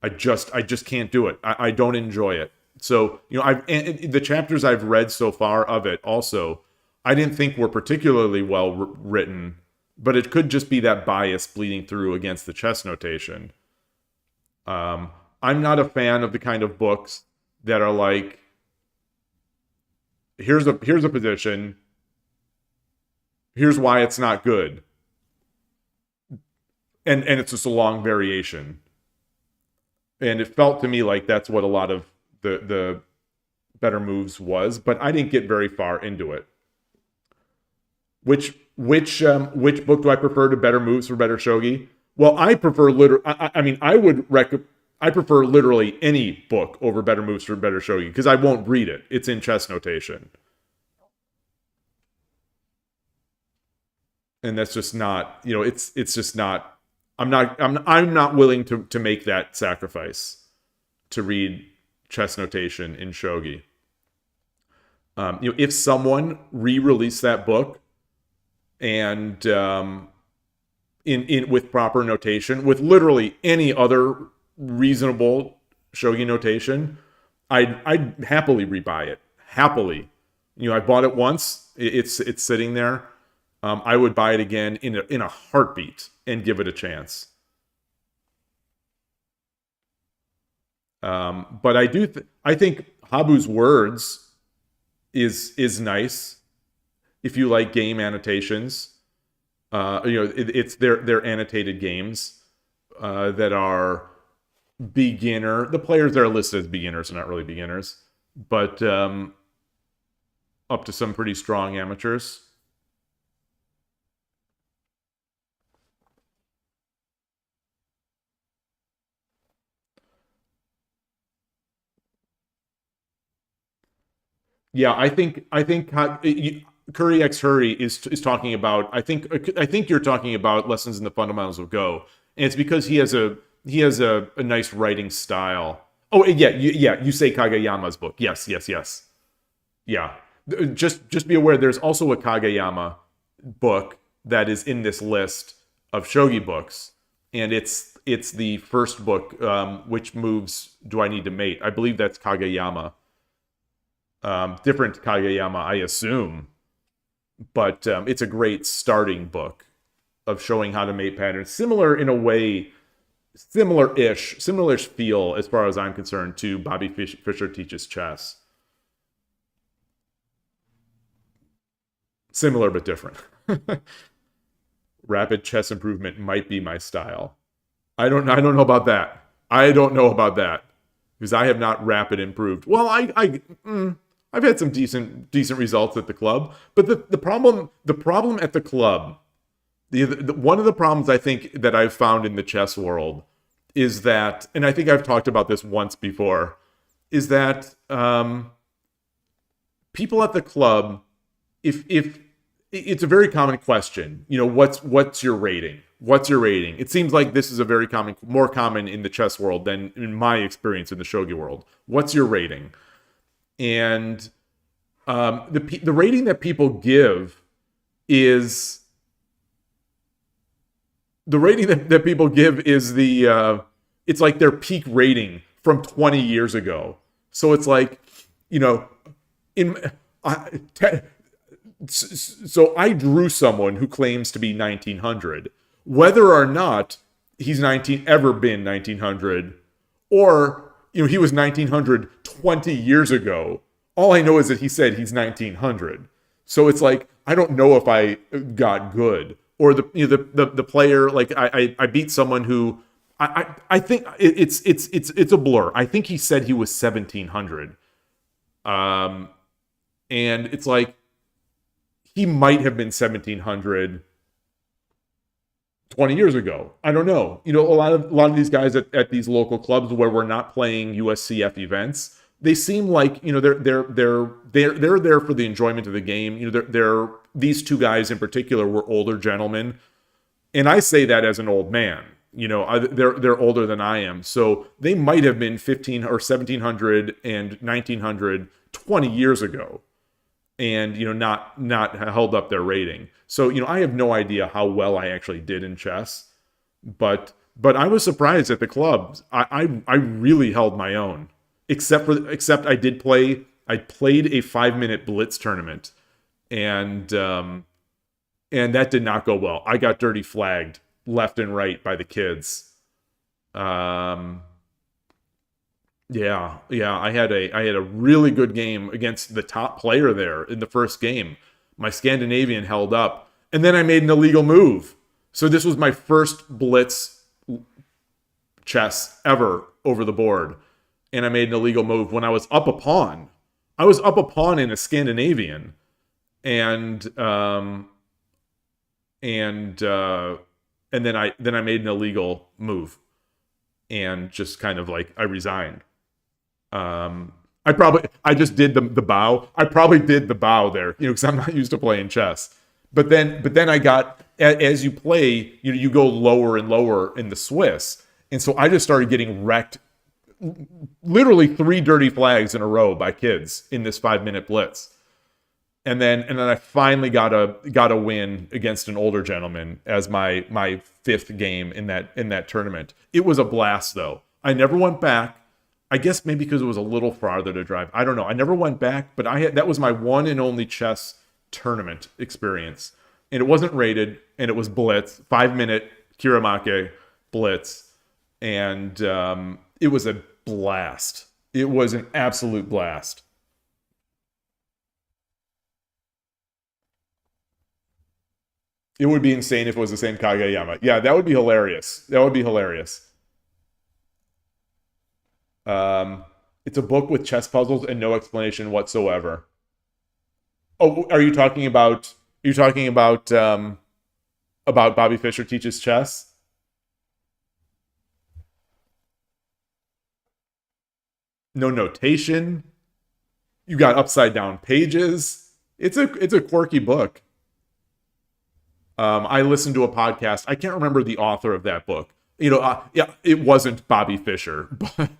I just can't do it. I don't enjoy it. So the chapters I've read so far of it also, I didn't think were particularly well written, but it could just be that bias bleeding through against the chess notation. I'm not a fan of the kind of books that are like, here's a position, here's why it's not good, and it's just a long variation. And it felt to me like that's what a lot of the Better Moves was, but I didn't get very far into it. Which book do I prefer to Better Moves for Better Shogi? Well, I prefer I prefer literally any book over Better Moves for Better Shogi because I won't read it. It's in chess notation. And that's just not, it's just not, I'm not willing to make that sacrifice to read chess notation in shogi. If someone re-released that book and in with proper notation, with literally any other reasonable shogi notation, I'd happily rebuy it. Happily, I bought it once. It's sitting there. I would buy it again in a heartbeat and give it a chance. But I think Habu's Words is nice if you like game annotations. It's they're annotated games that are beginner. The players that are listed as beginners are not really beginners, but up to some pretty strong amateurs. Yeah, I think Curry X Hurry is talking about. I think you're talking about Lessons in the Fundamentals of Go, and it's because he has a nice writing style. Oh yeah, you say Kageyama's book. Yes, yes, yes. Yeah, just be aware. There's also a Kageyama book that is in this list of shogi books, and it's the first book. Which moves do I need to mate? I believe that's Kageyama. Different Kageyama, I assume, but it's a great starting book of showing how to mate patterns. Similar in a way, similar-ish feel as far as I'm concerned to Bobby Fischer Teaches Chess. Similar but different. Rapid chess improvement might be my style. I don't know about that. I don't know about that because I have not rapid improved. Well, I've had some decent results at the club, but the problem at the club, one of the problems I think that I've found in the chess world is that, and I think I've talked about this once before, is that people at the club, if it's a very common question, what's your rating? What's your rating? It seems like this is a very more common in the chess world than in my experience in the shogi world. What's your rating? And the rating that people give is it's like their peak rating from 20 years ago. So it's like, so I drew someone who claims to be 1900, whether or not he's ever been 1900, or he was 1900 20 years ago. All I know is that he said he's 1900. So it's like, I don't know if I got good, or the player, like I beat someone who I think it's a blur. I think he said he was 1700. And it's like, he might have been 1700 20 years ago. I don't know. A lot of these guys at these local clubs where we're not playing USCF events, they seem like, you know, they're there for the enjoyment of the game. You know, they're these two guys in particular were older gentlemen, and I say that as an old man. You know, they're older than I am, so they might have been 15 or 1700 and 1900 20 years ago, and you know, not held up their rating. So you know, I have no idea how well I actually did in chess, but I was surprised at the clubs. I really held my own, except I played a 5-minute blitz tournament, and that did not go well. I got dirty flagged left and right by the kids. Yeah, I had a really good game against the top player there in the first game. My Scandinavian held up, and then I made an illegal move. So this was my first blitz chess ever over the board, and I made an illegal move when I was up a pawn. I was up a pawn in a Scandinavian, and then I made an illegal move, and just kind of like I resigned. I just did the bow. I probably did the bow there, you know, because I'm not used to playing chess. But then I got, as you play, you go lower and lower in the Swiss, and so I just started getting wrecked, literally 3 dirty flags in a row by kids in this 5-minute blitz. And then I finally got a win against an older gentleman as my 5th game in that tournament. It was a blast though. I never went back. I guess maybe because it was a little farther to drive. I don't know. I never went back, but that was my one and only chess tournament experience. And it wasn't rated, and it was blitz, 5-minute Kiramake blitz, and it was a blast. It was an absolute blast. It would be insane if it was the same Kageyama. Yeah, that would be hilarious. That would be hilarious. It's a book with chess puzzles and no explanation whatsoever. Oh, are you talking about Bobby Fischer Teaches Chess? No notation. You got upside down pages. It's a quirky book. I listened to a podcast. I can't remember the author of that book. You know, yeah, it wasn't Bobby Fischer, but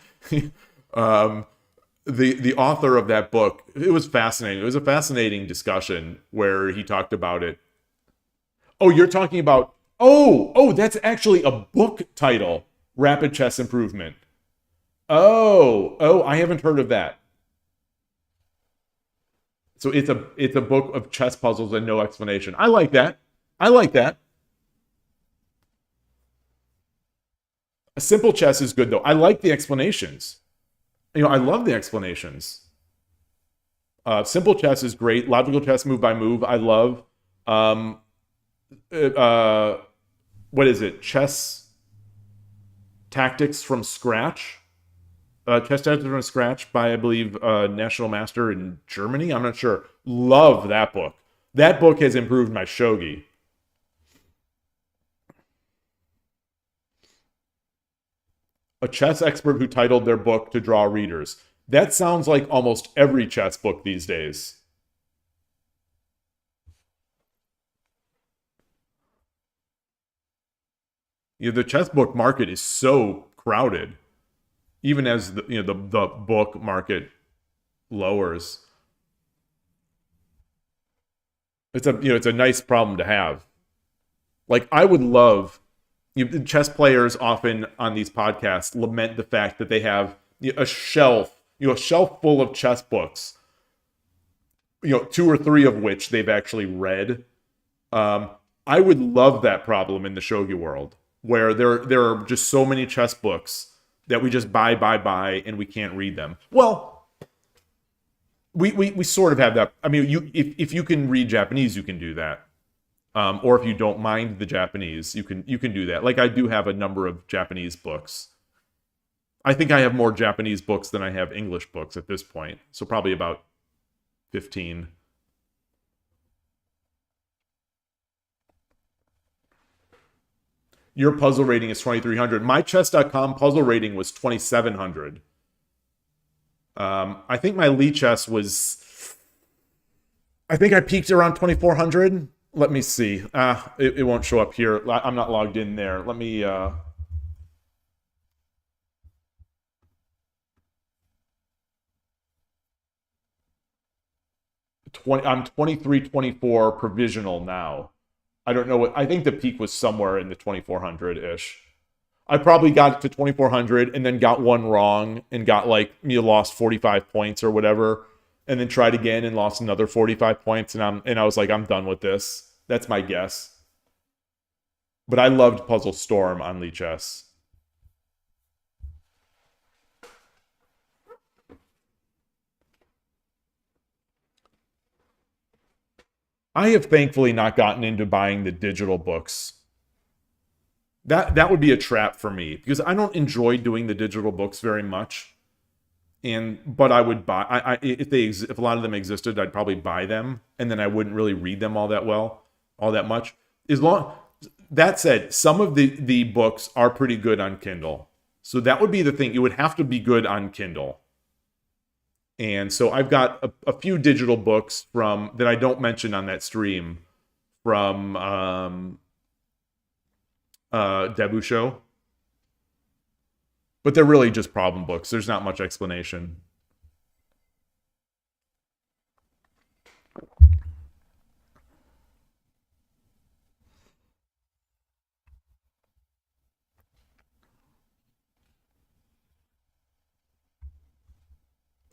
the author of that book, it was fascinating. It was a fascinating discussion where he talked about it. Oh, you're talking about, that's actually a book title, Rapid Chess Improvement. I haven't heard of that. So it's a book of chess puzzles and no explanation. I like that. A simple chess is good though. I like the explanations. You know, I love the explanations. Simple chess is great. Logical chess, move by move, I love. What is it? Chess Tactics from Scratch. Chess Tactics from Scratch by, I believe, National Master in Germany. I'm not sure. Love that book. That book has improved my shogi. A chess expert who titled their book to draw readers. That sounds like almost every chess book these days. You know, the chess book market is so crowded, even as the book market lowers. It's a nice problem to have. Like, I would love, chess players often on these podcasts lament the fact that they have a shelf full of chess books, 2 or 3 of which they've actually read. I would love that problem in the shogi world, where there are just so many chess books that we just buy, and we can't read them. Well, we sort of have that. I mean, if you can read Japanese, you can do that. Or if you don't mind the Japanese, you can do that. Like, I do have a number of Japanese books. I think I have more Japanese books than I have English books at this point. So probably about 15. Your puzzle rating is 2,300. My chess.com puzzle rating was 2,700. I think my Lichess was... I think I peaked around 2,400. Let me see. It won't show up here. I'm not logged in there. Let me... I'm 2324 provisional now. I don't know what... I think the peak was somewhere in the 2,400-ish. I probably got to 2,400 and then got one wrong and got like, lost 45 points or whatever, and then tried again and lost another 45 points, and I was like, I'm done with this. That's my guess. But I loved Puzzle Storm on Lichess. I have thankfully not gotten into buying the digital books. That would be a trap for me because I don't enjoy doing the digital books very much. But I would buy if a lot of them existed, I'd probably buy them, and then I wouldn't really read them all that much. That said, some of the books are pretty good on Kindle. So that would be the thing. It would have to be good on Kindle. And so I've got a few digital books that I don't mention on that stream from Debu Show. But they're really just problem books. There's not much explanation.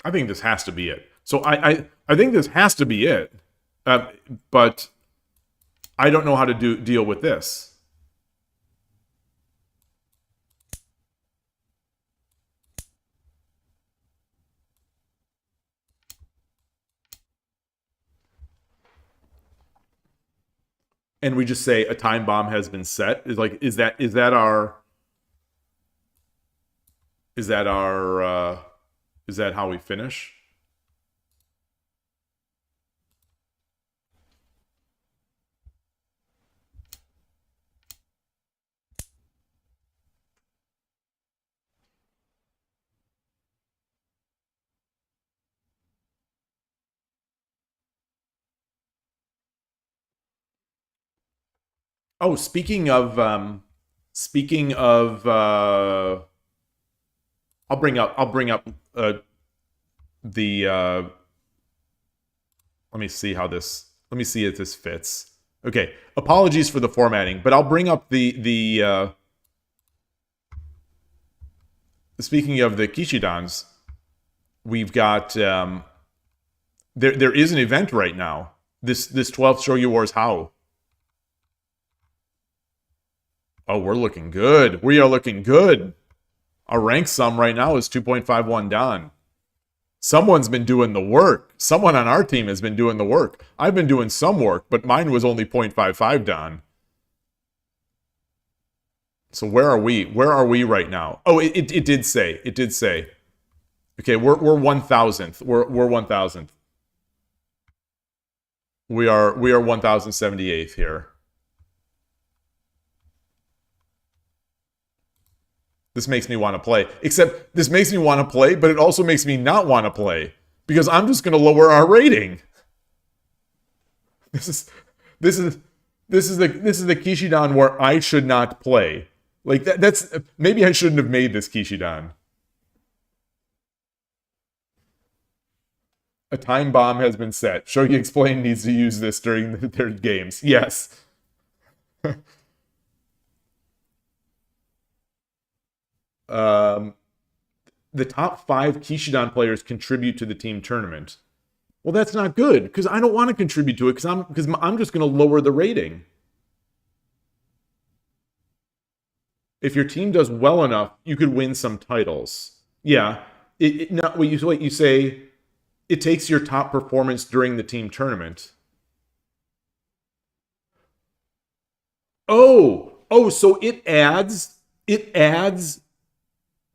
I think this has to be it. So I think this has to be it. But I don't know how to deal with this. And we just say a time bomb has been set. Is that how we finish? Oh, speaking of, I'll bring up the let me see if this fits. Okay, apologies for the formatting, but I'll bring up the speaking of the Kishidans, we've got there is an event right now. This 12th Shogi Wars How. Oh, we're looking good. We are looking good. Our rank sum right now is 2.51 Dan. Someone's been doing the work. Someone on our team has been doing the work. I've been doing some work, but mine was only 0.55 Dan. So where are we? Where are we right now? Oh, it did say. It did say. Okay, we're 1,000th. We're 1,000th. We are 1,078th here. This makes me want to play. Except this makes me want to play, but it also makes me not want to play because I'm just going to lower our rating. This is the Kishidan where I should not play. Like that's maybe I shouldn't have made this Kishidan. A time bomb has been set. ShogiExplained needs to use this during their games. Yes. The top 5 Kishidan players contribute to the team tournament. Well, that's not good because I don't want to contribute to it because I'm just going to lower the rating. If your team does well enough, you could win some titles. Yeah, not what you say. It takes your top performance during the team tournament. Oh, so it adds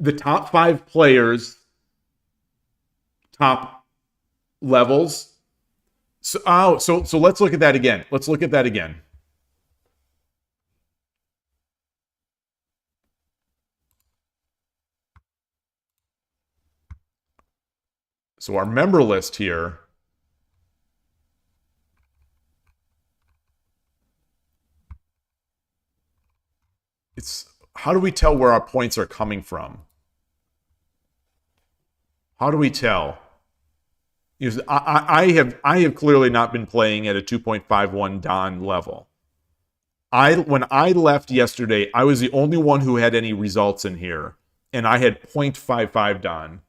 the top 5 players, top levels. So let's look at that again. Let's look at that again. So our member list here, it's how do we tell where our points are coming from? How do we tell? I have clearly not been playing at a 2.51 Don level. When I left yesterday, I was the only one who had any results in here, and I had 0.55 Don.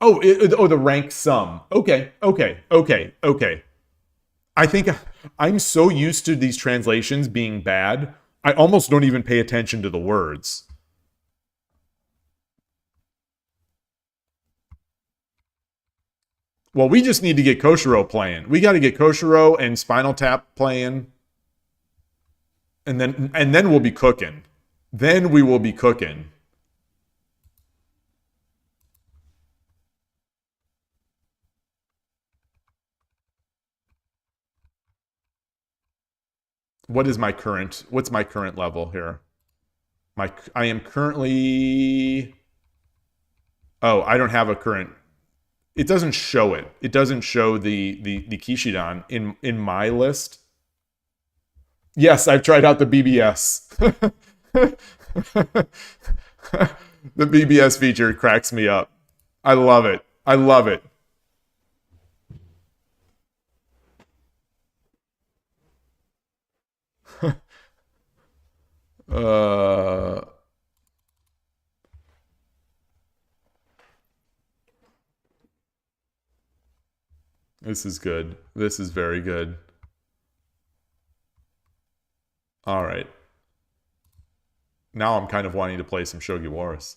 Oh, the rank sum. Okay. I think I'm so used to these translations being bad, I almost don't even pay attention to the words. Well, we just need to get Koshiro playing. We got to get Koshiro and Spinal Tap playing. And then we'll be cooking. Then we will be cooking. What's my current level here? I am currently, oh, I don't have a current. It doesn't show it. It doesn't show the Kishidan in my list. Yes, I've tried out the BBS. The BBS feature cracks me up. I love it. I love it. This is good. This is very good. All right. Now I'm kind of wanting to play some Shogi Wars.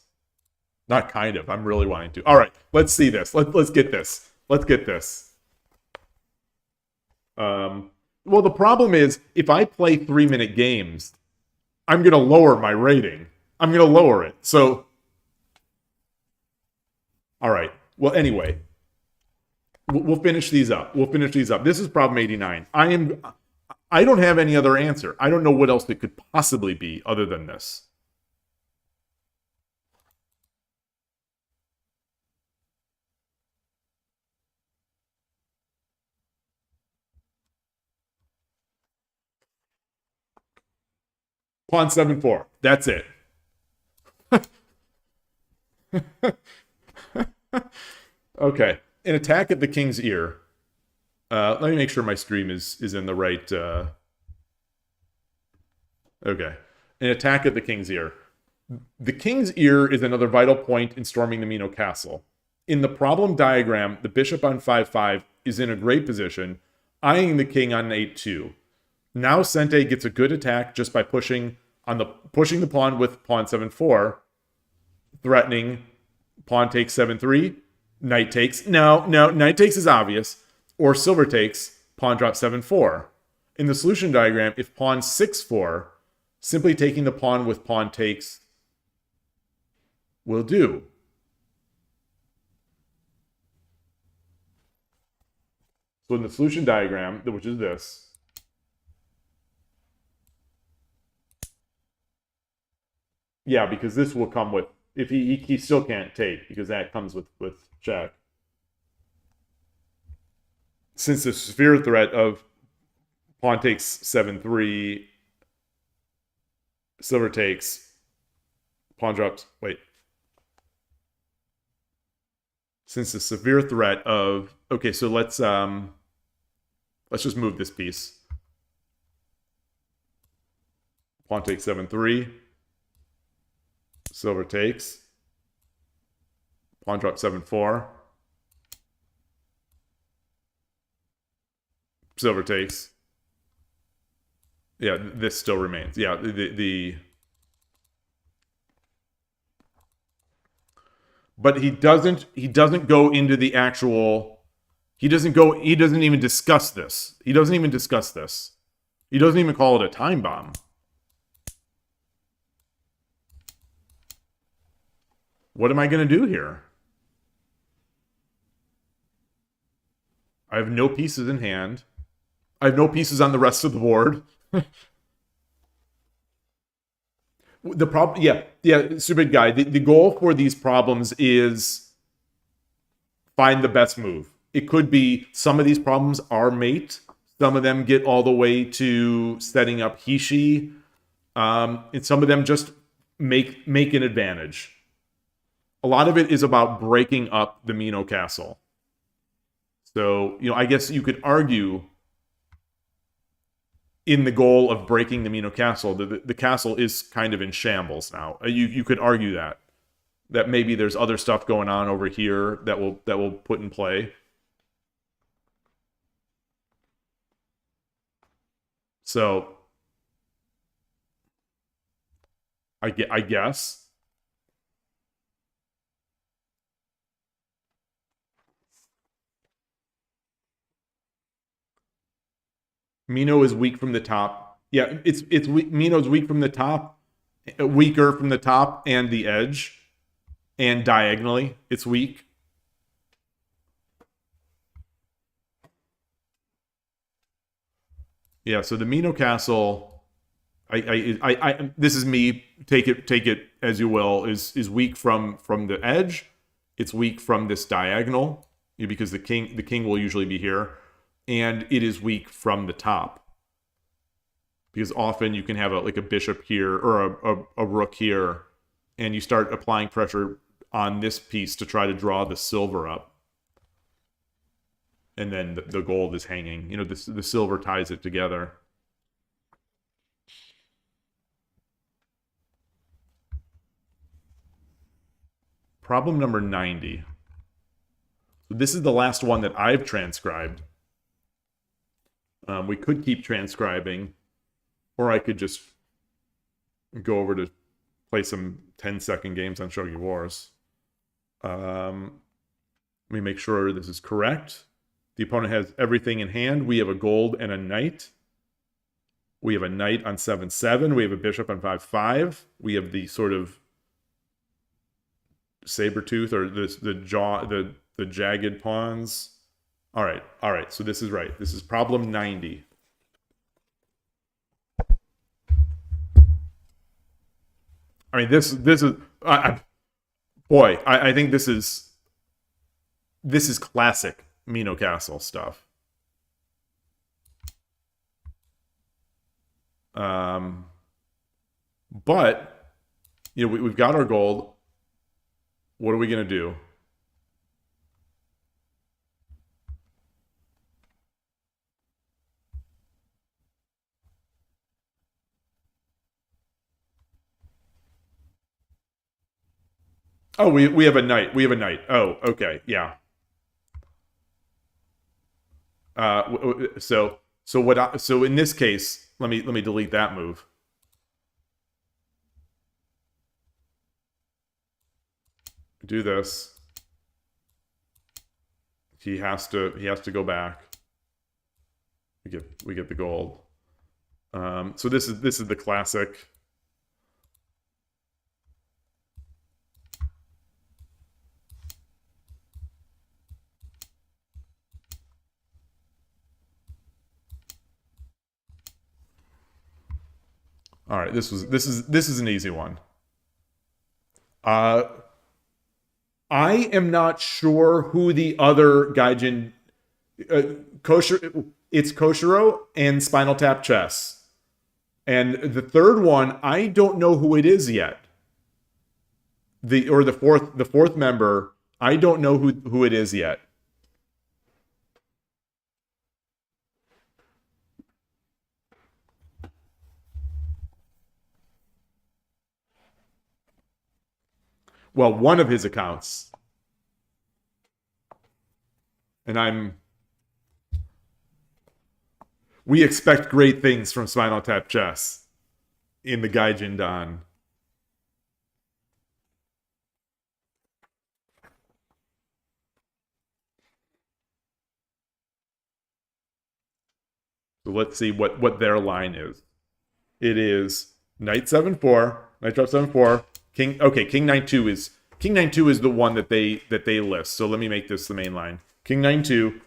Not kind of. I'm really wanting to. All right. Let's see this. Let's get this. Let's get this. Well, the problem is, if I play 3-minute games, I'm going to lower my rating. I'm going to lower it. So, all right. Well, anyway, we'll finish these up. We'll finish these up. This is problem 89. I don't have any other answer. I don't know what else it could possibly be other than this. Pawn 7-4. That's it. Okay. An attack at the king's ear. Let me make sure my stream is in the right... Okay. An attack at the king's ear. The king's ear is another vital point in storming the Mino Castle. In the problem diagram, the bishop on 5-5 is in a great position, eyeing the king on 8-2. Now Sente gets a good attack just by pushing the pawn with pawn 7-4, threatening pawn takes 7-3, knight takes. No, knight takes is obvious. Or silver takes, pawn drops 7-4. In the solution diagram, if pawn 6-4, simply taking the pawn with pawn takes will do. So in the solution diagram, which is this, yeah, because this will come with, if he still can't take, because that comes with check. Since the severe threat of pawn takes 7-3, silver takes, pawn drops, wait. Since the severe threat of, okay, so let's just move this piece. Pawn takes 7-3. Silver takes. Pawn drops 7-4. Silver takes. Yeah, this still remains. Yeah, but he doesn't go into the actual, he doesn't even discuss this. He doesn't even call it a time bomb. What am I going to do here? I have no pieces in hand. I have no pieces on the rest of the board. The problem, yeah, stupid guy. The goal for these problems is find the best move. It could be some of these problems are mate. Some of them get all the way to setting up Hishi. And some of them just make an advantage. A lot of it is about breaking up the Mino Castle. So, I guess you could argue in the goal of breaking the Mino Castle, the castle is kind of in shambles now. You could argue that maybe there's other stuff going on over here that will put in play. So I guess. Mino is weak from the top. Yeah, it's Mino's weak from the top, weaker from the top and the edge, and diagonally it's weak. Yeah, so the Mino Castle, I this is me. Take it as you will. Is weak from the edge. It's weak from this diagonal because the king will usually be here, and it is weak from the top because often you can have a bishop here or a rook here, and you start applying pressure on this piece to try to draw the silver up. And then the gold is hanging. The silver ties it together. Problem number 90. So this is the last one that I've transcribed. We could keep transcribing, or I could just go over to play some 10-second games on Shogi Wars. Let me make sure this is correct. The opponent has everything in hand. We have a gold and a knight. We have a knight on 7-7. We have a bishop on 5-5. We have the sort of saber tooth or the jagged pawns. All right. So this is right. This is problem 90. I mean, this is boy. I think this is classic Mino Castle stuff. But we've got our gold. What are we gonna do? Oh, we have a knight. We have a knight. Oh, okay, yeah. So in this case, let me delete that move. Do this. He has to go back. We get the gold. So this is the classic. All right, this is an easy one. I am not sure who the other Gaijin it's Koshiro and Spinal Tap Chess. And the third one, I don't know who it is yet. The fourth member, I don't know who it is yet. Well, one of his accounts. And we expect great things from Spinal Tap Chess in the Gaijin Dan. So let's see what their line is. It is Knight 7-4, Knight drop 7-4, King 9-2 is the one that they list. So let me make this the main line. King 9-2,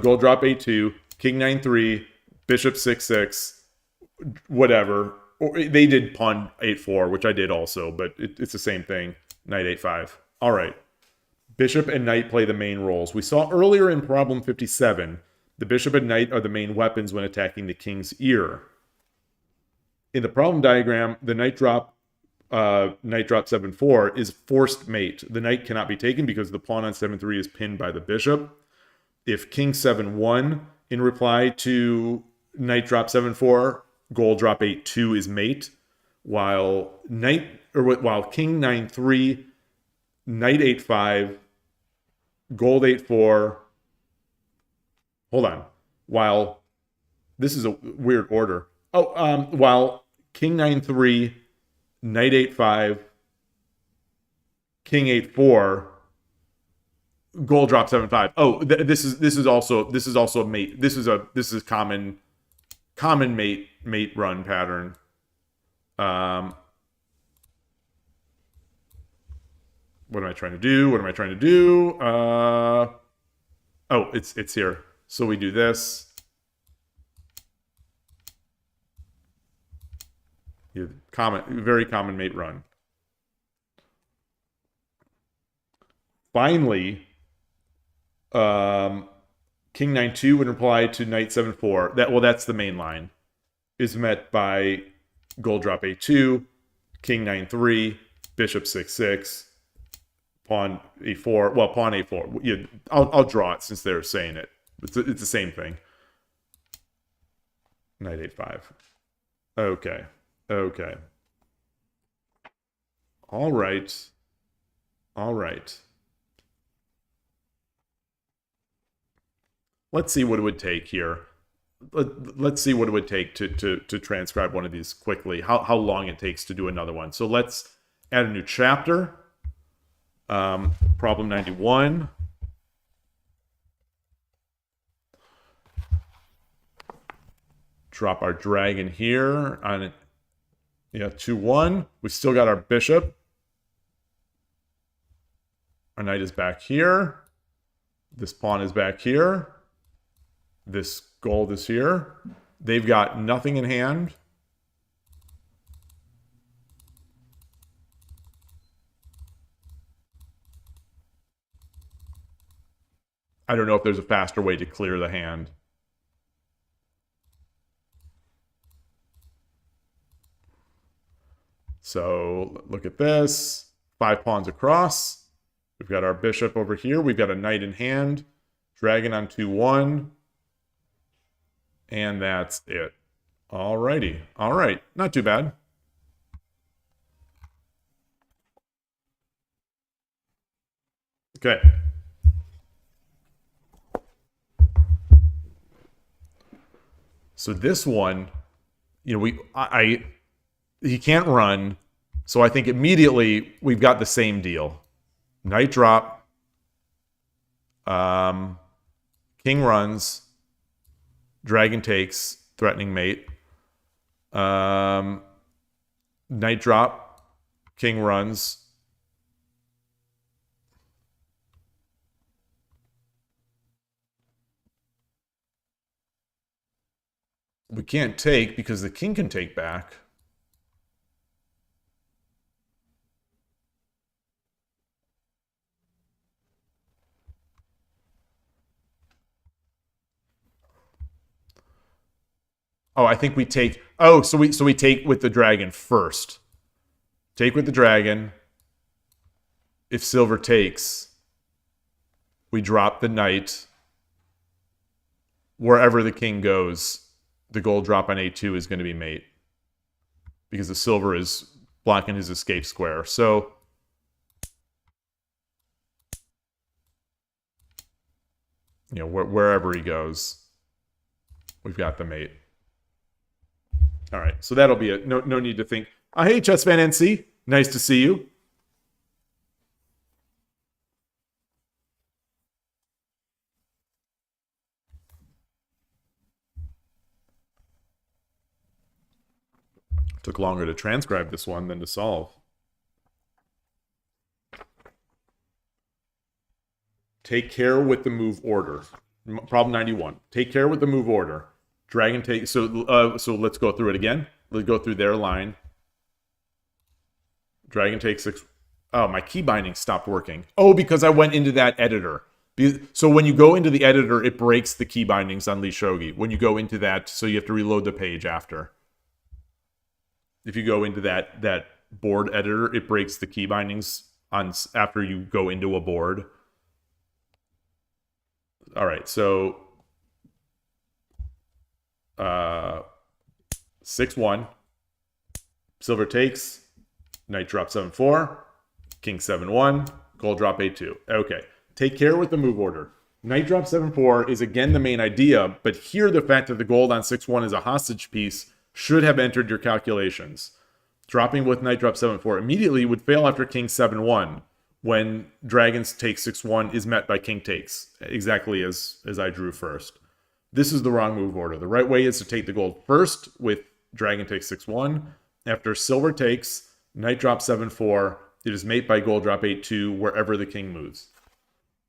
gold drop 8-2, King 9-3, Bishop 6-6, whatever. Or they did pawn 8-4, which I did also, but it's the same thing. Knight 8-5. All right. Bishop and knight play the main roles. We saw earlier in problem 57, the bishop and knight are the main weapons when attacking the king's ear. In the problem diagram, the knight drop 7-4 is forced mate. The knight cannot be taken because the pawn on 7-3 is pinned by the bishop. If king 7-1 in reply to knight drop 7-4, gold drop 8-2 is mate, while king 9-3, knight 8-5, gold 8-4. Hold on. While this is a weird order. While king 9-3, knight 8-5, king 8-4, gold drop 7-5. Oh, this is also a mate. This is common mate run pattern. What am I trying to do? Oh, it's here. So we do this. Very common mate run. Finally, king 9-2 in reply to knight 7-4. That's the main line. Is met by gold drop 8-2, king 9-3, bishop 6-6, pawn a4. Well, pawn a4. Yeah, I'll draw it since they're saying it. It's the same thing. Knight 8-5. Okay. All right. Let's see what it would take here. Let's see what it would take to transcribe one of these quickly. How long it takes to do another one. So let's add a new chapter. Problem 91. Drop our dragon here on it. Yeah, 2-1. We still got our bishop. Our knight is back here. This pawn is back here. This gold is here. They've got nothing in hand. I don't know if there's a faster way to clear the hand. So look at this. 5 pawns across. We've got our bishop over here. We've got a knight in hand. Dragon on 2-1. And that's it. Alrighty. All right. Not too bad. Okay. So this one, he can't run. So I think immediately we've got the same deal. Knight drop. King runs. Dragon takes. Threatening mate. Knight drop. King runs. We can't take because the king can take back. Oh, I think we take... Oh, so we take with the dragon first. Take with the dragon. If silver takes, we drop the knight. Wherever the king goes, the gold drop on a2 is going to be mate. Because the silver is blocking his escape square. So... wherever he goes, we've got the mate. All right, so that'll be it. No need to think. Hey, Chess Fan NC. Nice to see you. Took longer to transcribe this one than to solve. Take care with the move order. Problem 91. Take care with the move order. Dragon takes... So let's go through it again. Let's go through their line. Dragon takes 6... Oh, my key binding stopped working. Oh, because I went into that editor. So when you go into the editor, it breaks the key bindings on Lee Shogi. When you go into that, so you have to reload the page after. If you go into that board editor, it breaks the key bindings on after you go into a board. All right, so 6-1. Silver takes. Knight drop 7-4. King 7-1. Gold drop 8-2. Okay. Take care with the move order. Knight drop 7-4 is again the main idea, but here the fact that the gold on 6-1 is a hostage piece should have entered your calculations. Dropping with knight drop 7-4 immediately would fail after king 7-1 when dragons take 6-1 is met by king takes, exactly as I drew first. This is the wrong move order. The right way is to take the gold first with dragon takes 6-1. After silver takes, knight drop 7-4, it is mate by gold drop 8-2 wherever the king moves.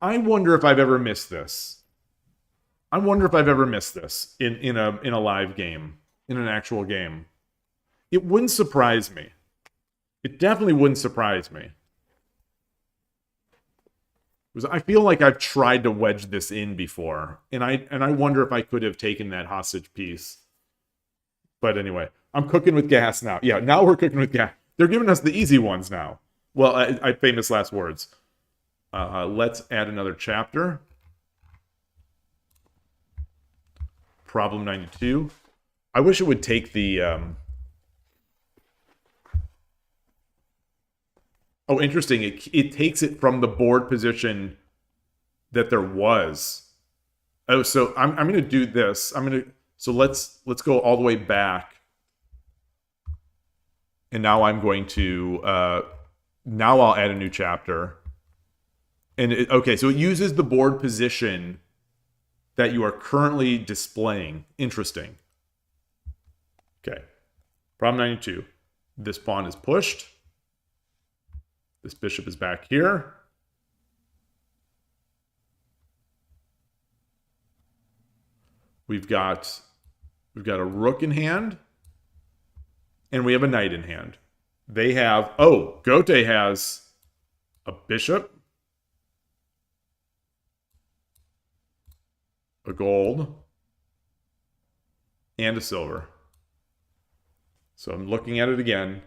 I wonder if I've ever missed this. I wonder if I've ever missed this in a live game, in an actual game. It wouldn't surprise me. It definitely wouldn't surprise me. I feel like I've tried to wedge this in before, and I wonder if I could have taken that hostage piece. But anyway, I'm cooking with gas now. Yeah, now we're cooking with gas. They're giving us the easy ones now. Well, I famous last words. Let's add another chapter. Problem 92. I wish it would take the... Oh, interesting. It takes it from the board position that there was. Oh, so I'm going to do this. So let's go all the way back. And now I'm going to... now I'll add a new chapter. And okay, so it uses the board position that you are currently displaying. Interesting. Okay. Problem 92. This pawn is pushed. This bishop is back here. We've got a rook in hand. And we have a knight in hand. They have... Oh, Gote has a bishop. A gold. And a silver. So I'm looking at it again.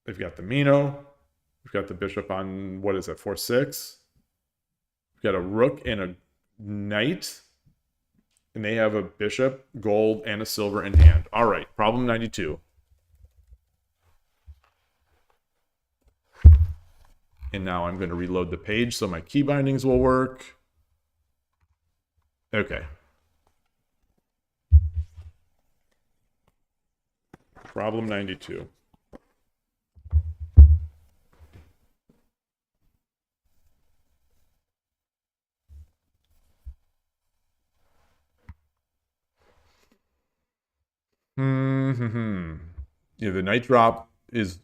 They've got the Mino. We've got the bishop on, what is it, 4-6. We've got a rook and a knight. And they have a bishop, gold, and a silver in hand. All right, problem 92. And now I'm going to reload the page so my key bindings will work. Okay. Problem 92. Yeah, the knight drop is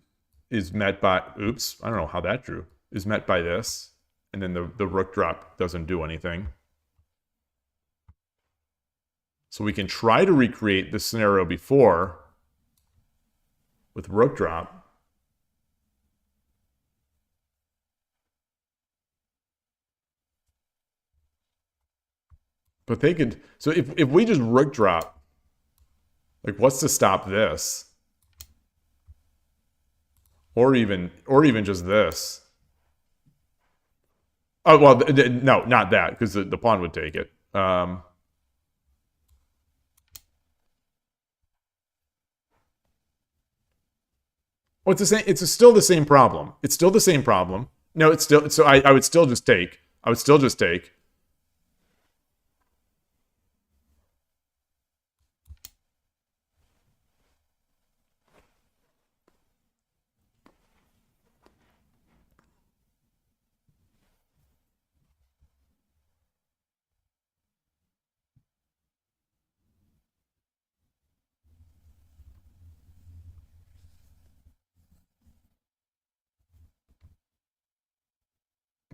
met by... Oops, I don't know how that drew. Is met by this. And then the rook drop doesn't do anything. So we can try to recreate the scenario before with rook drop. But they could... So if we just rook drop... Like, what's to stop this? Or even just this. Oh, well, no, not that, because the pawn would take it. Well, it's the same. It's still the same problem. It's still the same problem. No, it's still... So I would still just take. I would still just take.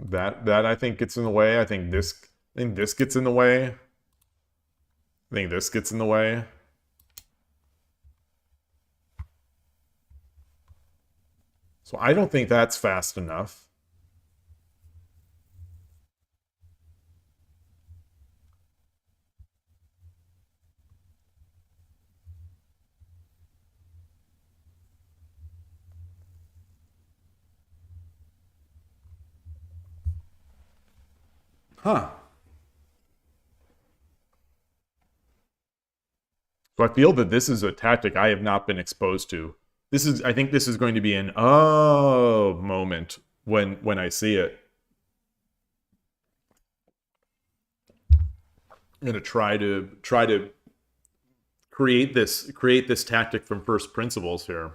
That I think gets in the way. I think this gets in the way. I think this gets in the way. So I don't think that's fast enough. Huh. So I feel that this is a tactic I have not been exposed to. I think this is going to be an oh moment when I see it. I'm gonna try to create this tactic from first principles here.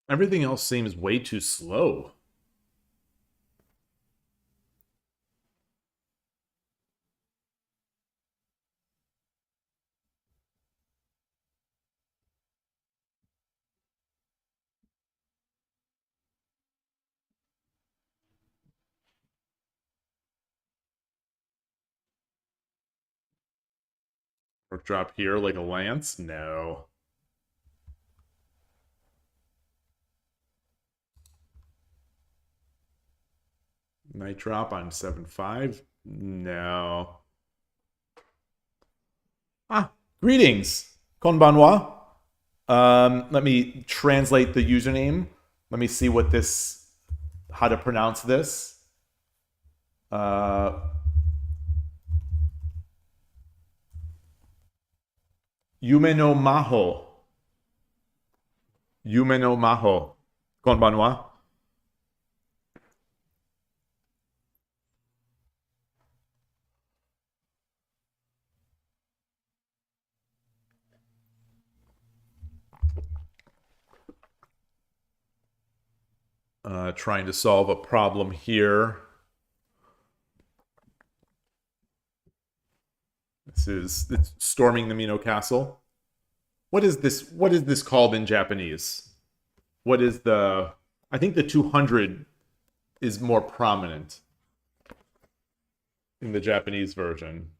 Everything else seems way too slow. Or drop here like a lance? No. Night drop on 7-5? No. Ah, greetings. Konbanwa. Let me translate the username. Let me see how to pronounce this. Yume no Maho. Yume no Maho. Konbanwa. Trying to solve a problem here. It's storming the Mino Castle. What is this called in Japanese? What is the... I think the 200 is more prominent in the Japanese version.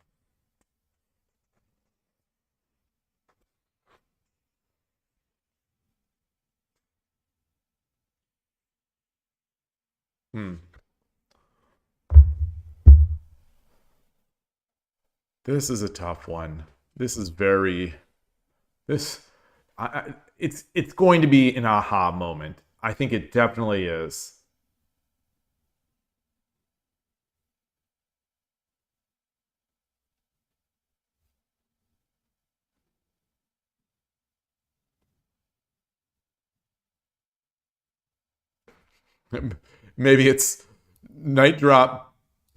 This is a tough one. This is very... it's going to be an aha moment. I think it definitely is. Maybe it's knight drop,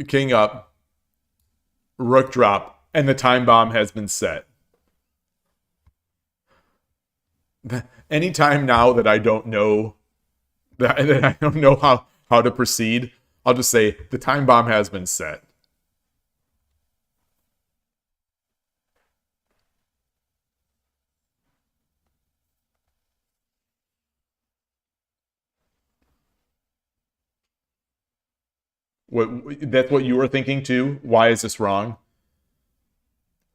king up, rook drop, and the time bomb has been set. Anytime now that I don't know that I don't know how to proceed, I'll just say the time bomb has been set. That's what you were thinking too? Why is this wrong?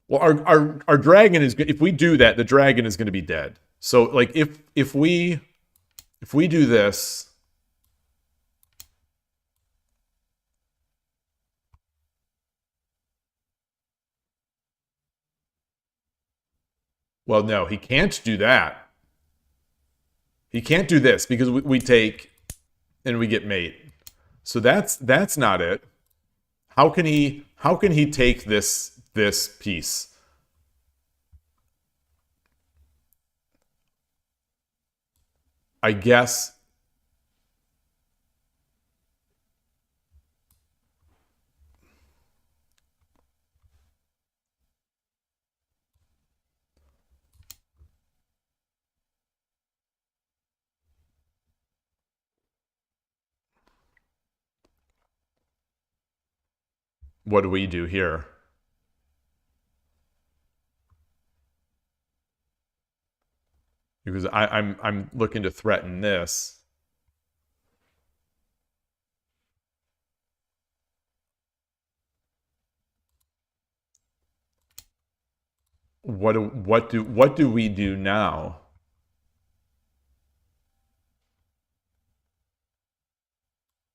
Well, our dragon is... if we do that, the dragon is going to be dead. So like if we do this, well, no, he can't do that. He can't do this because we take and we get mate. So that's not it. How can he take this piece? I guess what do we do here? Because I'm looking to threaten this. What do we do now?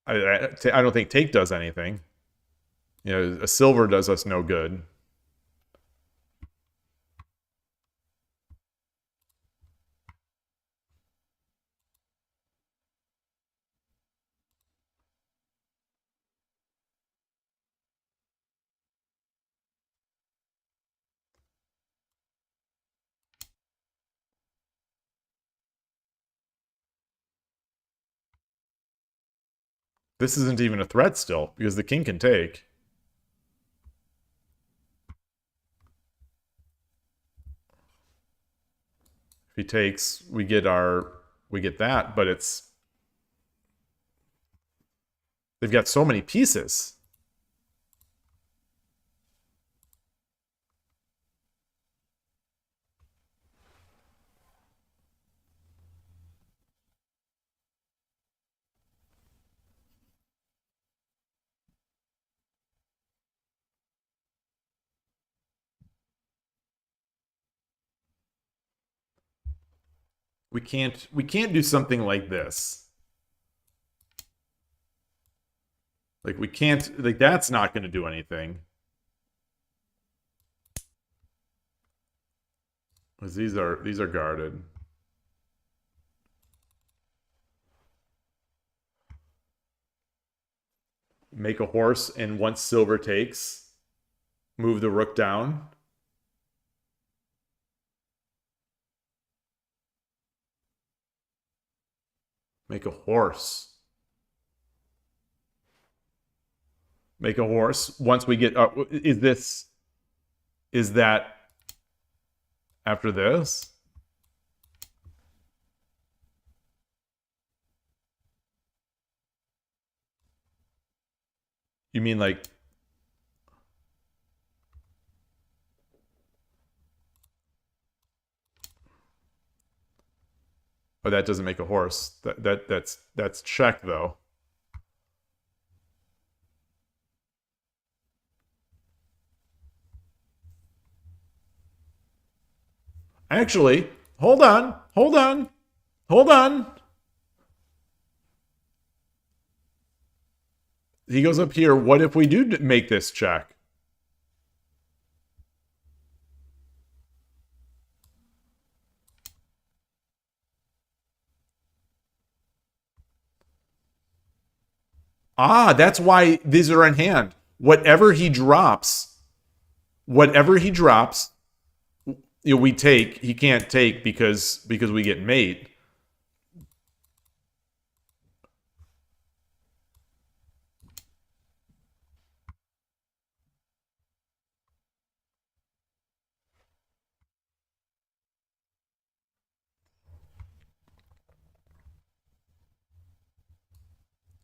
I don't think take does anything. You know, a silver does us no good. This isn't even a threat still, because the king can take. If he takes, we get that, but it's... They've got so many pieces. We can't do something like this. Like we can't, like that's not going to do anything. Because these are guarded. Make a horse, and once silver takes, move the rook down. Make a horse. Make a horse. Once we get up, is that after this? You mean like... Oh, that doesn't make a horse. That's check though. Actually, hold on. He goes up here. What if we do make this check? Ah, that's why these are in hand. Whatever he drops, we take. He can't take because we get mate.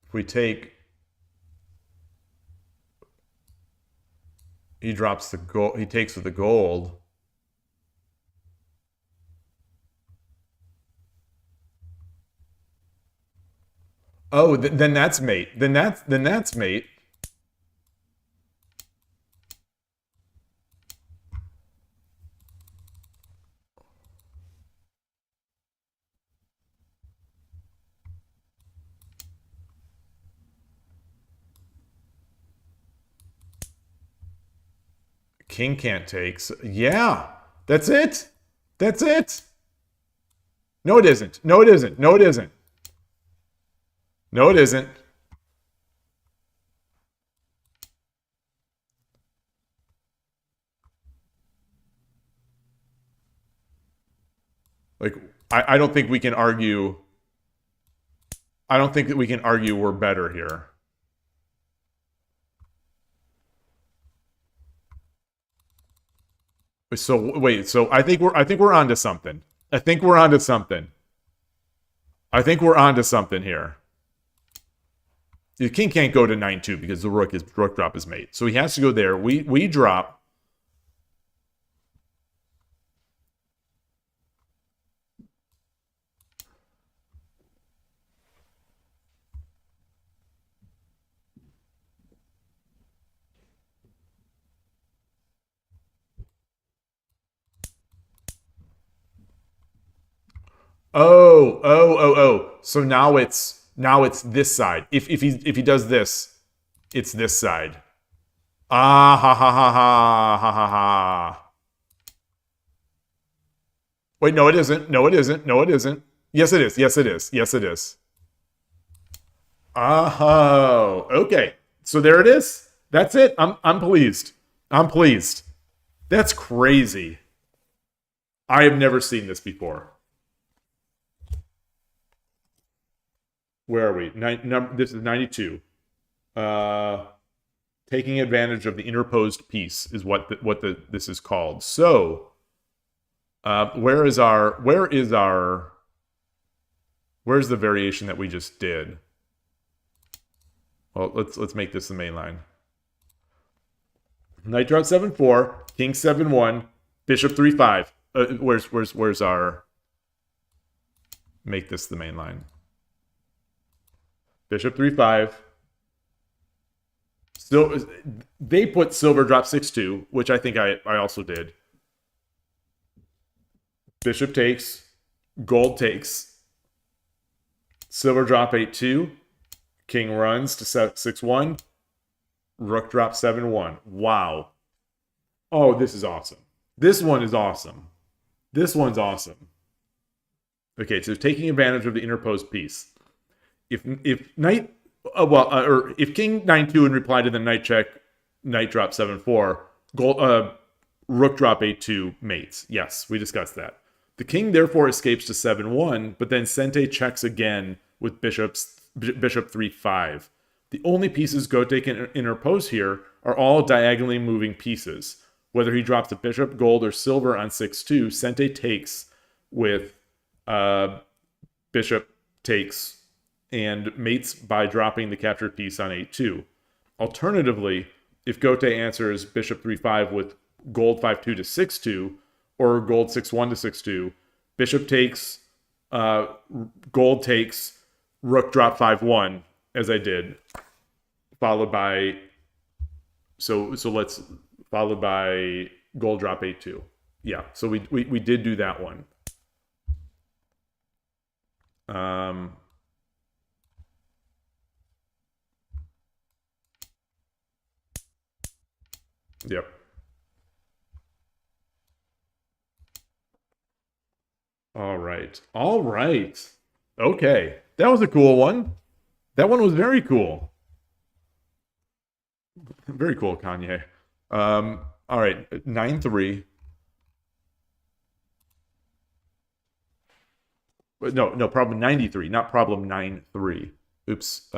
If we take, he drops the gold. He takes with the gold. Oh, then that's mate. Then that's mate. King can't take. So, yeah, that's it. That's it. No, it isn't. No, it isn't. No, it isn't. No, it isn't. Like, I don't think we can argue. I don't think that we can argue we're better here. So wait, so I think we're onto something. I think we're onto something. I think we're onto something here. The king can't go to 9-2 because the rook drop is mate. So he has to go there. We drop. Oh. So now it's this side. If he does this, it's this side. Ah ha ha ha ha ha ha ha. Wait, no, it isn't. No, it isn't. No, it isn't. Yes, it is. Yes, it is. Yes, it is. Oh, okay. So there it is. That's it. I'm pleased. I'm pleased. That's crazy. I have never seen this before. Where are we? This is 92. Taking advantage of the interposed piece is what this is called. So, where's the variation that we just did? Well, let's make this the main line. Knight drop 7-4, king 7-1, bishop 3-5. Where's our? Make this the main line. Bishop 3-5. So they put silver drop 6-2, which I think I also did. Bishop takes, gold takes. Silver drop 8-2. King runs to 6-1. Rook drop 7-1. Wow. Oh, this is awesome. This one is awesome. This one's awesome. Okay, so taking advantage of the interposed piece. If knight, or if king 9-2 in reply to the knight check, knight drop 7-4, gold, rook drop 8-2 mates. Yes, we discussed that. The king therefore escapes to 7-1, but then Sente checks again with bishop 3-5. The only pieces Gote can interpose here are all diagonally moving pieces. Whether he drops a bishop, gold, or silver on 6-2, Sente takes with bishop takes and mates by dropping the captured piece on 8-2. Alternatively, if Gote answers bishop 3-5 with gold 5-2 to 6-2, or gold 6-1 to 6-2, bishop takes, gold takes, rook drop 5-1, as I did, followed by, followed by gold drop 8-2. Yeah, so we did do that one. Yep. All right. All right. Okay. That was a cool one. That one was very cool. Very cool, Kanye. All right. 9-3. No, problem 93, not problem 9-3. Oops.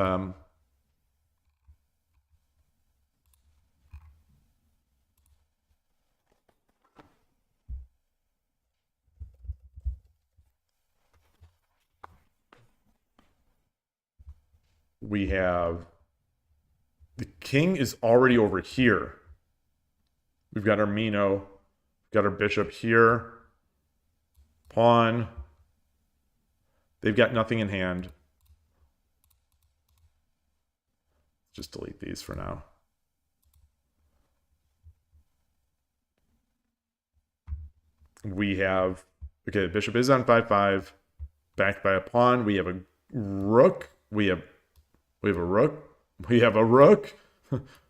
We have the king is already over here. We've got our Mino, we've got our bishop here, pawn. They've got nothing in hand. Just delete these for now. We have, okay, the bishop is on 5-5, backed by a pawn. We have a rook. We have a rook. We have a rook.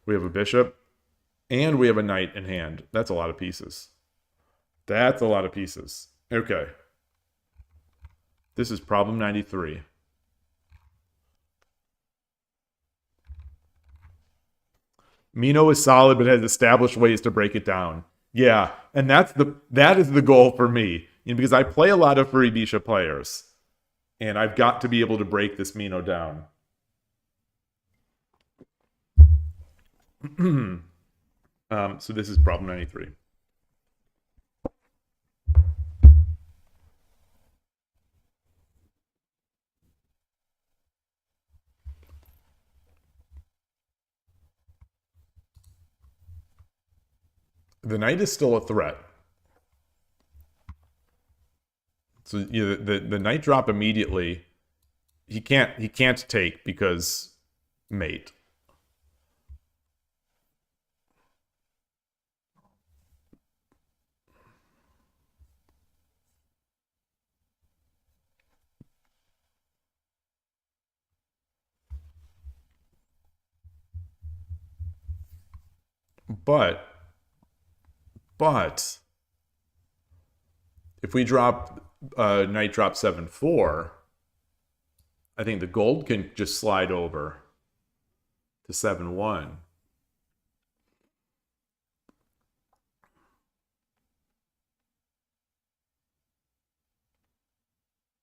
We have a bishop. And we have a knight in hand. That's a lot of pieces. That's a lot of pieces. Okay. This is problem 93. Mino is solid, but has established ways to break it down. Yeah, and that is the goal for me. Because I play a lot of Furibisha players. And I've got to be able to break this Mino down. So this is problem 93. The knight is still a threat. So the knight drop immediately. He can't take because mate. But if we drop knight drop 7-4, I think the gold can just slide over to 7-1.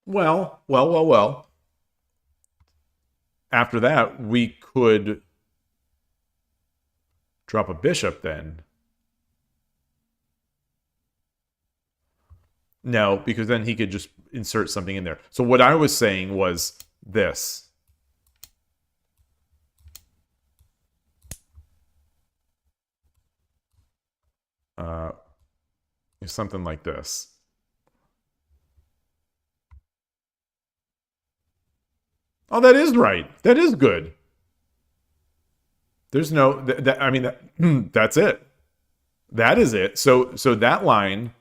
Well. After that, we could drop a bishop then. No, because then he could just insert something in there. So what I was saying was this. Something like this. Oh, that is right. That is good. There's no... I mean, that's it. That is it. So that line...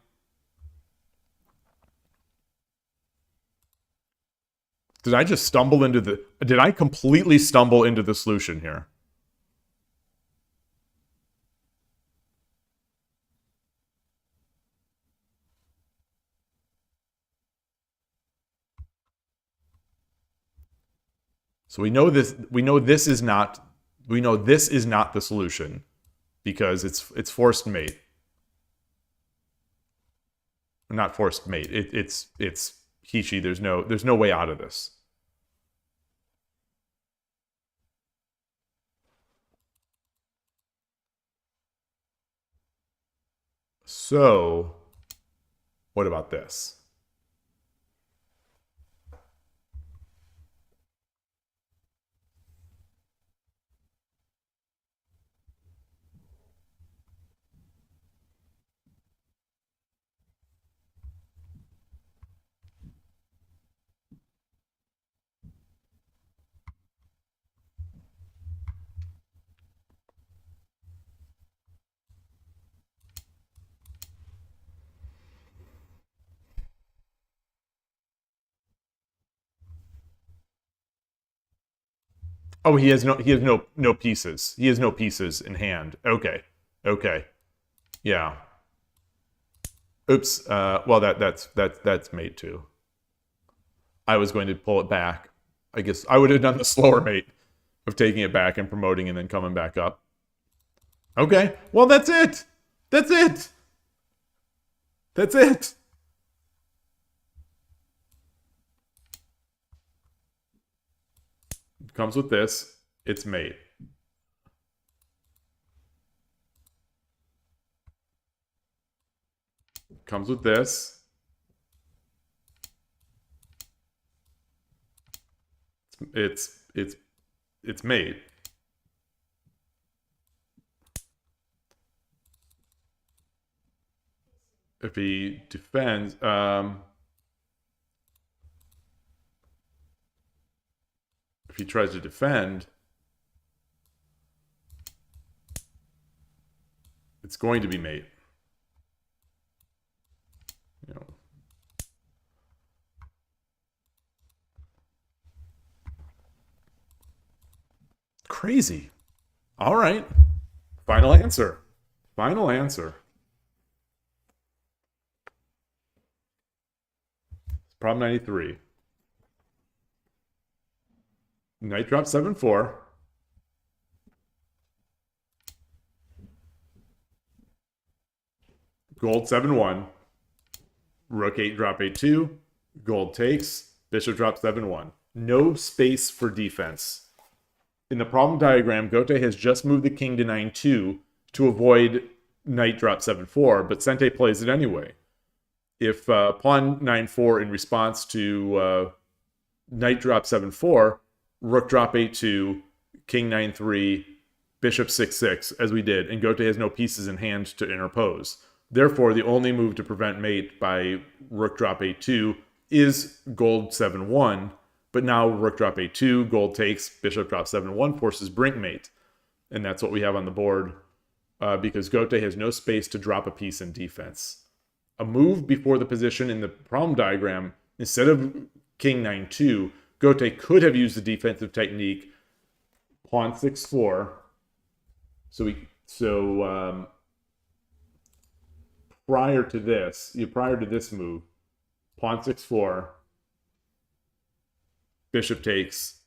Did I just stumble into the... Did I completely stumble into the solution here? So we know this is not the solution because it's forced mate. Not forced mate. It's Kishi. There's no way out of this. So what about this? Oh, he has no pieces. He has no pieces in hand. Okay. Yeah. Oops. Well, that's mate too. I was going to pull it back. I guess I would have done the slower mate of taking it back and promoting and then coming back up. Okay. Well, that's it. That's it. That's it. It comes with this. It's mate. Comes with this. It's mate. If he defends, if he tries to defend, it's going to be mate. You know. Crazy. All right. Final answer. Final answer. Problem 93. Knight drop 7-4. Gold 7-1. Rook 8 drop 8-2. Gold takes. Bishop drop 7-1. No space for defense. In the problem diagram, Gote has just moved the king to 9-2 to avoid knight drop 7-4, but Sente plays it anyway. If pawn 9-4 in response to knight drop 7-4, rook drop 8-2, king 9-3, bishop 6-6, as we did, and Gote has no pieces in hand to interpose. Therefore, the only move to prevent mate by rook drop a2 is gold 7-1, but now rook drop a2, gold takes, bishop drop 7-1, forces brink mate. And that's what we have on the board because Gote has no space to drop a piece in defense. A move before the position in the problem diagram, instead of king 9-2, Gote could have used the defensive technique pawn 6-4. Prior to this move, pawn 6-4, bishop takes,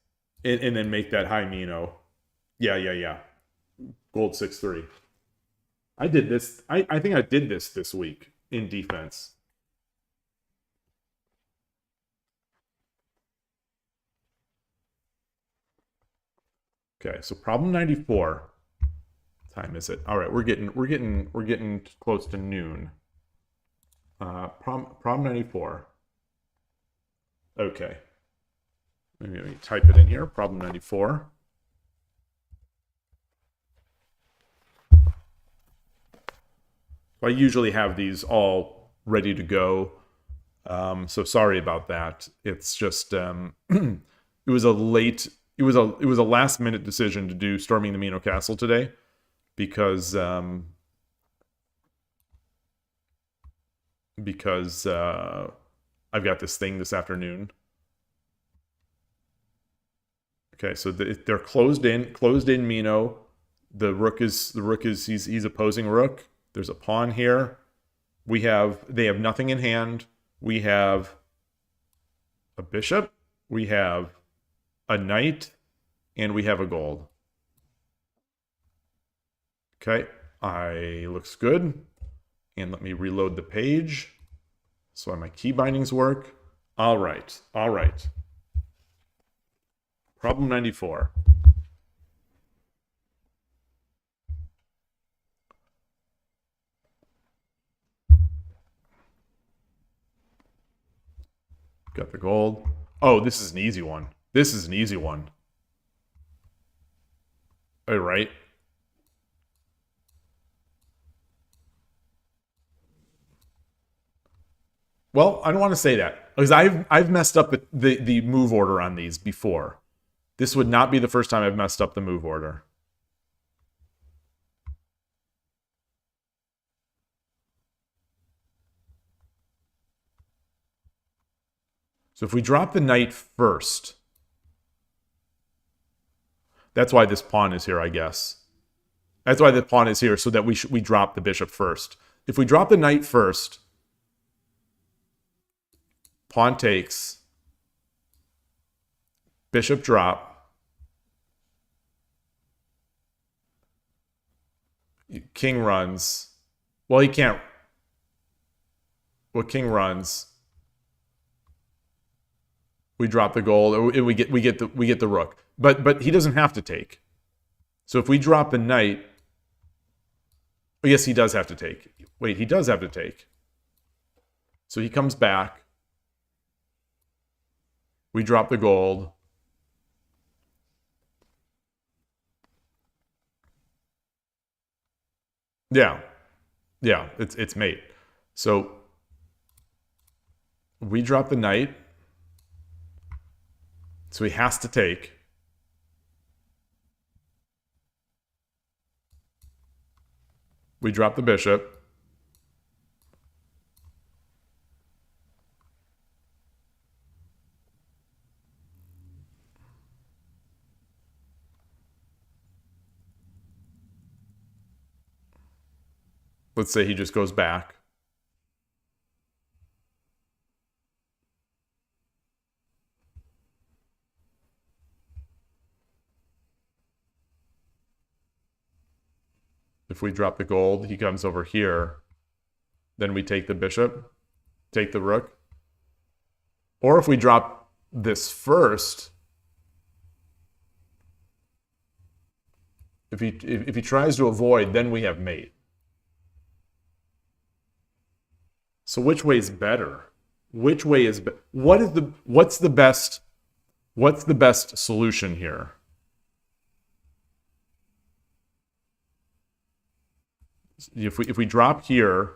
and then make that high Mino. Yeah. Gold 6-3. I did this. I think I did this week in defense. Okay, so problem 94. What time is it? All right, we're getting close to noon. Problem 94. Okay. Let me type it in here. Problem 94. I usually have these all ready to go, so sorry about that. It's just it was a last minute decision to do storming the Mino Castle today because I've got this thing this afternoon. Okay, so they're closed in Mino. The rook is he's opposing rook. There's a pawn here. They have nothing in hand. We have a bishop. We have a knight, and we have a gold. Okay, looks good. And let me reload the page so my key bindings work. All right. Problem 94. Got the gold. Oh, this is an easy one. All right. Well, I don't want to say that because I've messed up the move order on these before. This would not be the first time I've messed up the move order. So if we drop the knight first, that's why this pawn is here, I guess. That's why the pawn is here, so that we drop the bishop first. If we drop the knight first, pawn takes, bishop drop, king runs. Well, he can't. Well, king runs. We drop the gold, and we get the rook. But he doesn't have to take. So if we drop the knight, oh, yes, he does have to take. Wait, he does have to take. So he comes back. We drop the gold. Yeah, it's mate. So we drop the knight. So he has to take. We drop the bishop. Let's say he just goes back. If we drop the gold, he comes over here. Then we take the bishop, take the rook. Or if we drop this first, if he tries to avoid, then we have mate. So which way is better? Which way is what's the best solution here? if we drop here,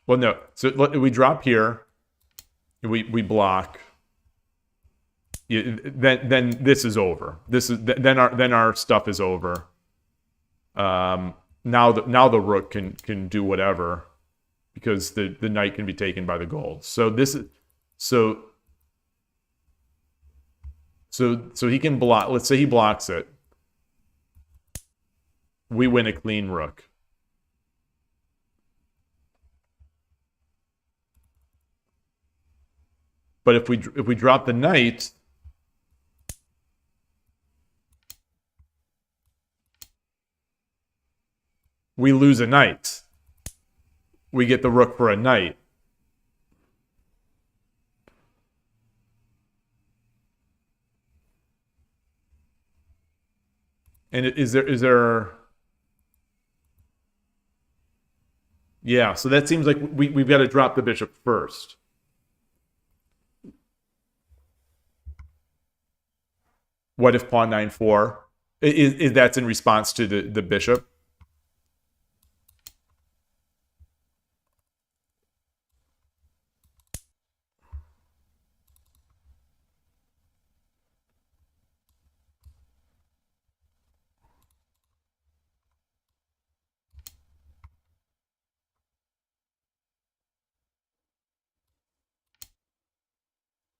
well, no. So we drop here, we block. Then this is over. Then our stuff is over. Now the rook can do whatever, because the knight can be taken by the gold. So this is so he can block. Let's say he blocks it. We win a clean rook. But if we drop the knight, we lose a knight. We get the rook for a knight. And is there yeah, so that seems like we've got to drop the bishop first. What if pawn 9-4? Is that's in response to the bishop?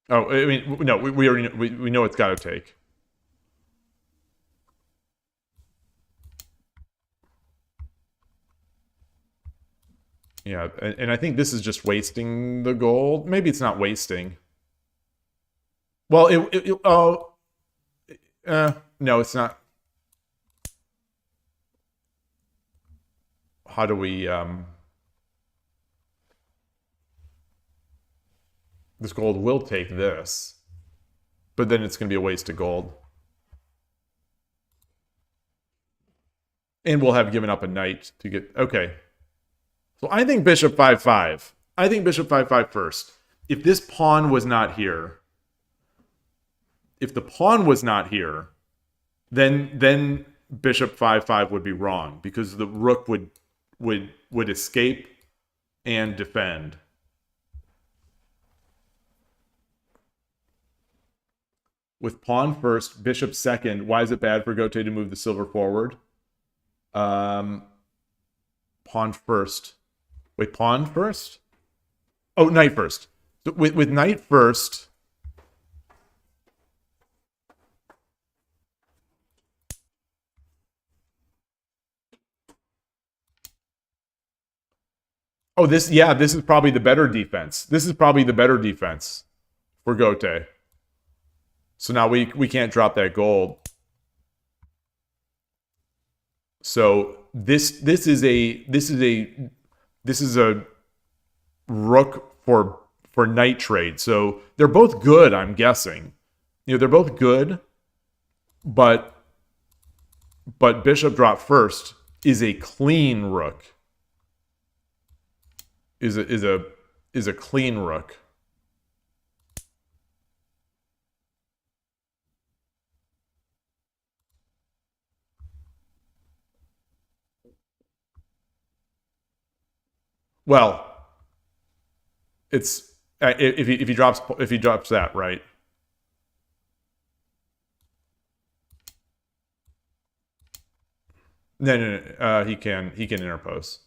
Oh, I mean, no, we already know, we know it's got to take. Yeah, and I think this is just wasting the gold. Maybe it's not wasting. Well, no, it's not. How do we this gold will take this, but then it's going to be a waste of gold. And we'll have given up a knight to get... Okay. So I think bishop 5-5. I think bishop 5-5 first. If this pawn was not here... If the pawn was not here, then bishop 5-5 would be wrong, because the rook would escape and defend. With pawn first, bishop second, why is it bad for Gote to move the silver forward? Pawn first. Wait, pawn first? Oh, knight first. So with knight first... Oh, this is probably the better defense. This is probably the better defense for Gote. So now we can't drop that gold. So this is a rook for knight trade. So they're both good, I'm guessing. You know, they're both good, but bishop drop first is a clean rook. Is a clean rook. Well, it's if he drops that, right? No. He can interpose.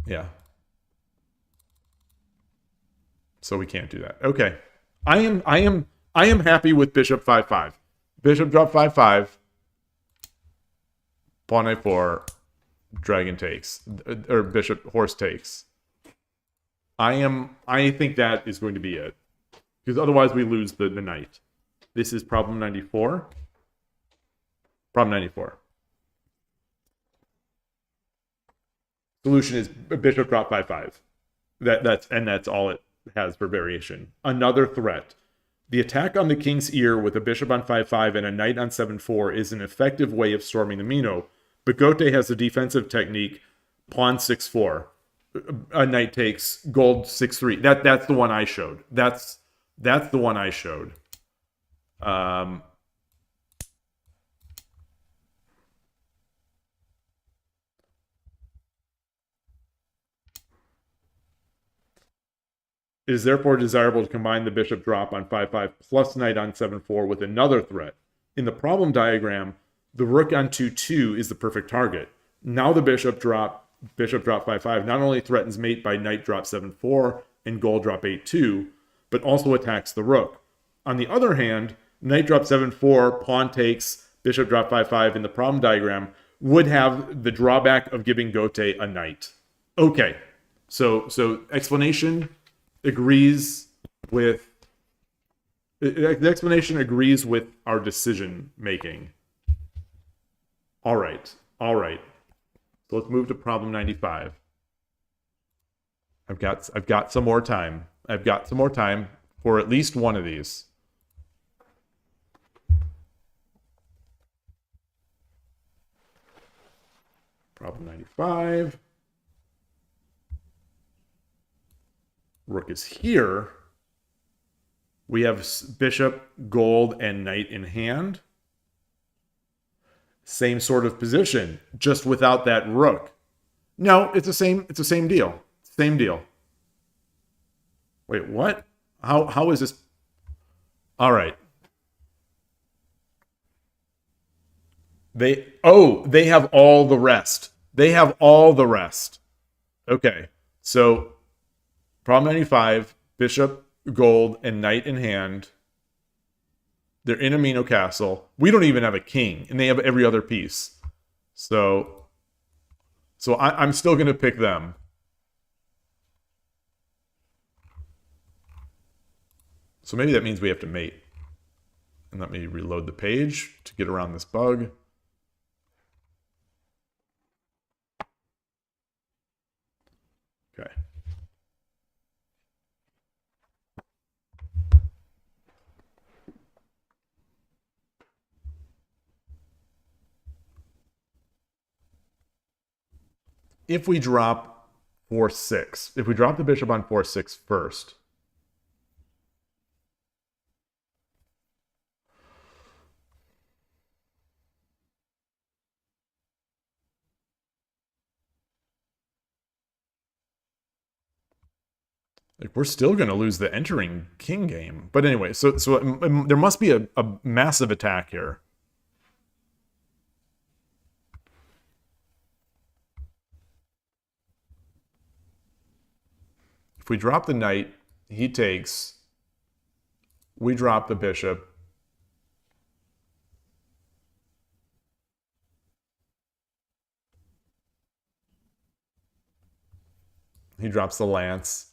Yeah. So we can't do that. Okay. I am happy with bishop 5-5. Bishop drop 5-5. Pawn a4. Dragon takes. Or bishop horse takes. I think that is going to be it. Because otherwise we lose the knight. This is problem 94. Problem 94. Solution is bishop drop 5-5. That's all it has for variation. Another threat. The attack on the king's ear with a bishop on 5-5 and a knight on 7-4 is an effective way of storming the Mino, but Gote has a defensive technique, pawn 6-4. A knight takes, gold 6-3. That's the one I showed. That's the one I showed. It is therefore desirable to combine the bishop drop on 5-5 plus knight on 7-4 with another threat. In the problem diagram, the rook on 2-2 is the perfect target. Now the bishop drop 5-5 not only threatens mate by knight drop 7-4 and gold drop 8-2, but also attacks the rook. On the other hand, knight drop 7-4, pawn takes, bishop drop 5-5 in the problem diagram would have the drawback of giving Gote a knight. Okay, so explanation agrees with the explanation agrees with our decision making. All right. So let's move to problem 95. I've got some more time. I've got some more time for at least one of these. Problem 95. Rook is here. We have bishop, gold, and knight in hand. Same sort of position, just without that rook. No, it's the same deal. Same deal. Wait, what? How is this? All right. They have all the rest. They have all the rest. Okay. So problem 95, bishop, gold, and knight in hand. They're in a Mino Castle. We don't even have a king, and they have every other piece. So I'm still going to pick them. So maybe that means we have to mate. And let me reload the page to get around this bug. Okay. If we drop 4-6, if we drop the bishop on 4-6 first, like we're still going to lose the entering king game. But anyway, so there must be a massive attack here. If we drop the knight, he takes. We drop the bishop. He drops the lance.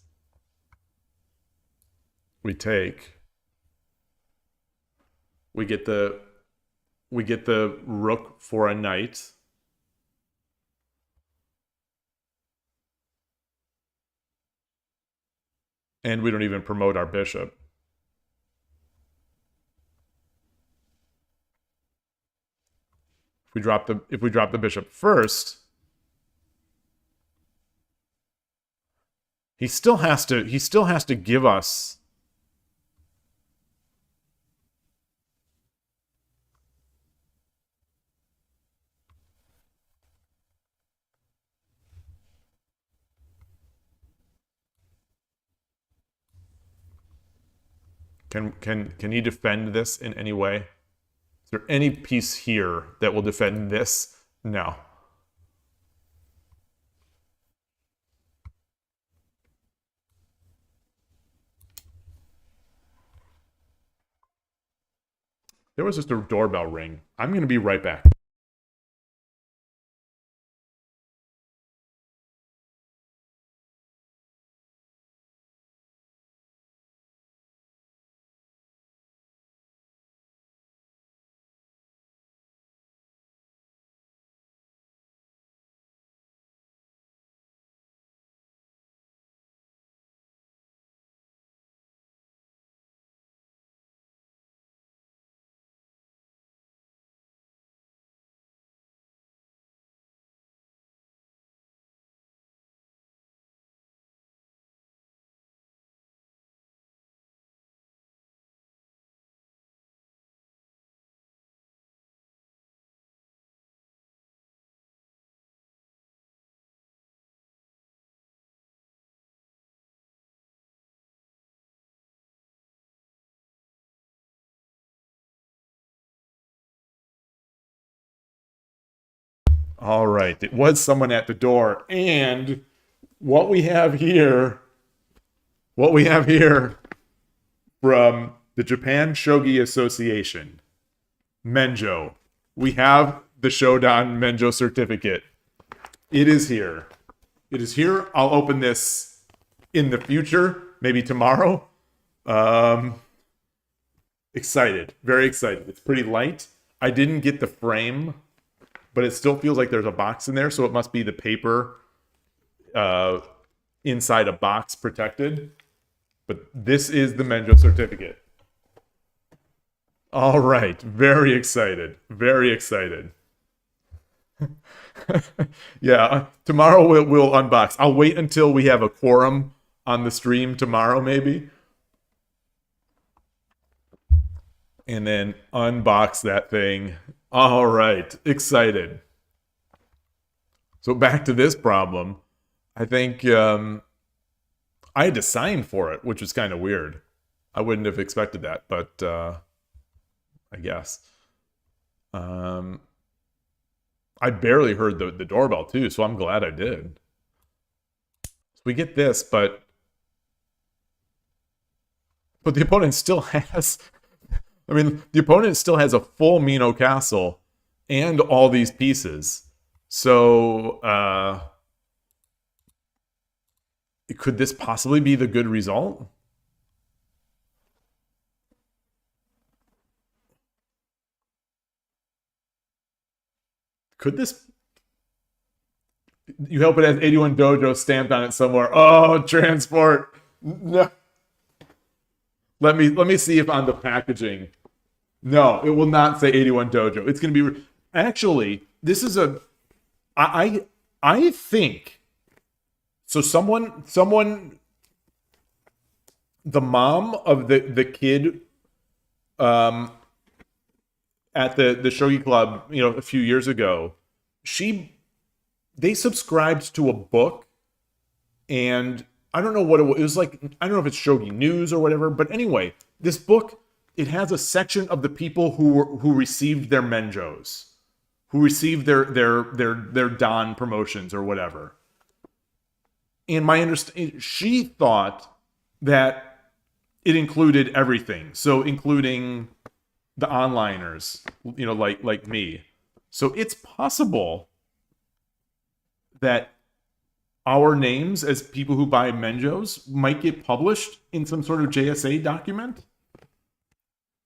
We take. We get the rook for a knight. And we don't even promote our bishop. If we drop the bishop first, he still has to give us Can he defend this in any way? Is there any piece here that will defend this? No. There was just a doorbell ring. I'm going to be right back. All right, it was someone at the door, and what we have here, what we have here from the Japan Shogi Association, Menjo. We have the Shodan Menjo certificate. It is here. It is here. I'll open this in the future, maybe tomorrow. Excited. Very excited. It's pretty light. I didn't get the frame, but it still feels like there's a box in there, so it must be the paper inside a box protected. But this is the Menjo certificate. All right. Very excited. Very excited. Yeah, tomorrow we'll unbox. I'll wait until we have a quorum on the stream tomorrow, maybe. And then unbox that thing. All right, excited. So back to this problem. I think I had to sign for it, which was kind of weird. I wouldn't have expected that, but I guess. I barely heard the doorbell too, so I'm glad I did. So we get this, but the opponent still has... I mean, the opponent still has a full Mino Castle and all these pieces. So, could this possibly be the good result? Could this... You hope it has 81 Dojo stamped on it somewhere. Oh, transport. No. Let me see if on the packaging. No, it will not say 81 Dojo. It's going to be... Actually, this is a... I think... So someone... The mom of the kid at the Shogi Club, you know, a few years ago, they subscribed to a book, and I don't know what it was. It was like, I don't know if it's Shogi News or whatever, but anyway, this book, it has a section of the people who received their menjos, who received their Dan promotions or whatever. And my understanding, she thought that it included everything, so including the onliners, you know, like me. So it's possible that our names as people who buy menjos might get published in some sort of JSA document.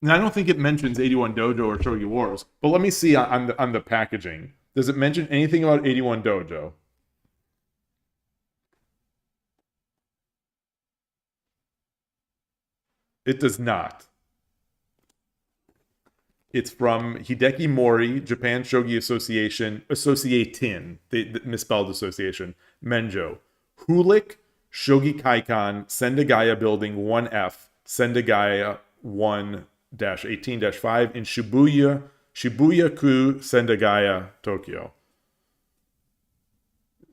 And I don't think it mentions 81 Dojo or Shogi Wars, but let me see on the packaging. Does it mention anything about 81 Dojo? It does not. It's from Hideki Mori, Japan Shogi Association, Associatin, they misspelled association, Menjo. Hulik, Shogi Kaikan, Sendagaya Building 1F, Sendagaya 1-18-5 in Shibuya-ku, Sendagaya, Tokyo.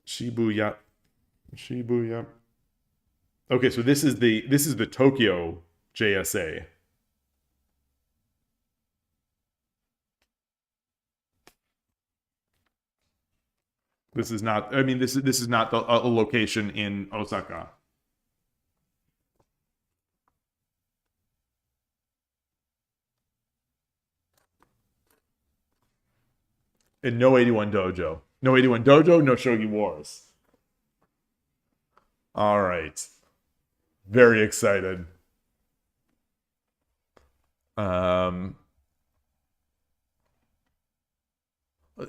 Shibuya. Okay, so this is the Tokyo JSA. This is not, I mean, this is not a location in Osaka. And no 81 Dojo. No 81 Dojo, no Shogi Wars. All right. Very excited.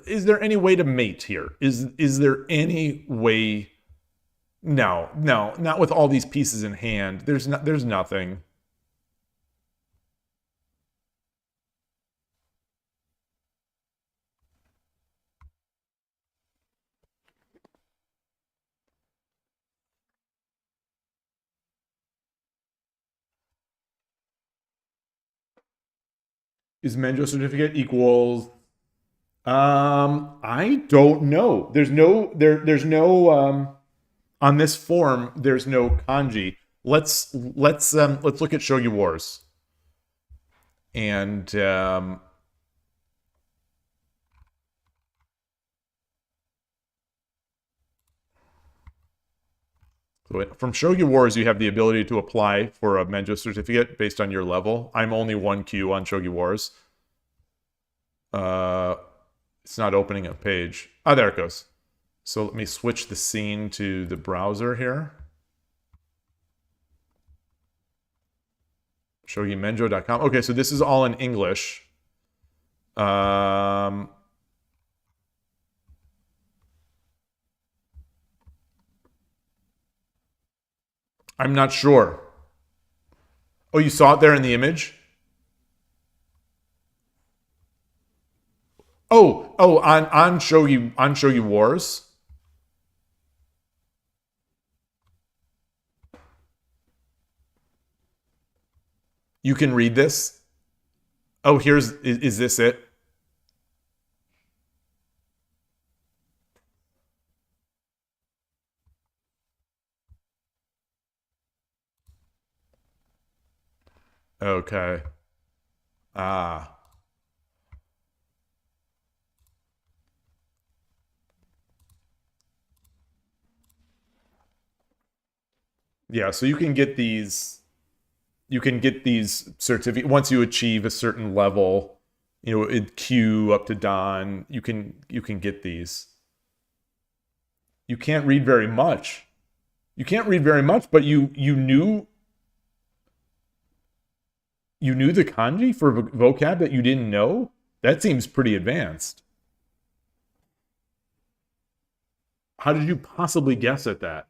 Is there any way to mate here? Is there any way? No, not with all these pieces in hand. There's nothing. Is Menjo certificate equals? I don't know. There's no on this form. There's no kanji. Let's look at Shogi Wars. And So from Shogi Wars, you have the ability to apply for a Menjo certificate based on your level. I'm only 1Q on Shogi Wars. It's not opening a page. Oh, there it goes. So let me switch the scene to the browser here. ShogiMenjo.com. Okay, so this is all in English. I'm not sure. Oh, you saw it there in the image? Oh, on Shogi Wars. You can read this. Oh, is this it? Okay. Ah. Yeah, so you can get these certificates once you achieve a certain level, Q up to Don, you can get these. You can't read very much. You can't read very much, but you knew the kanji for vocab that you didn't know? That seems pretty advanced. How did you possibly guess at that?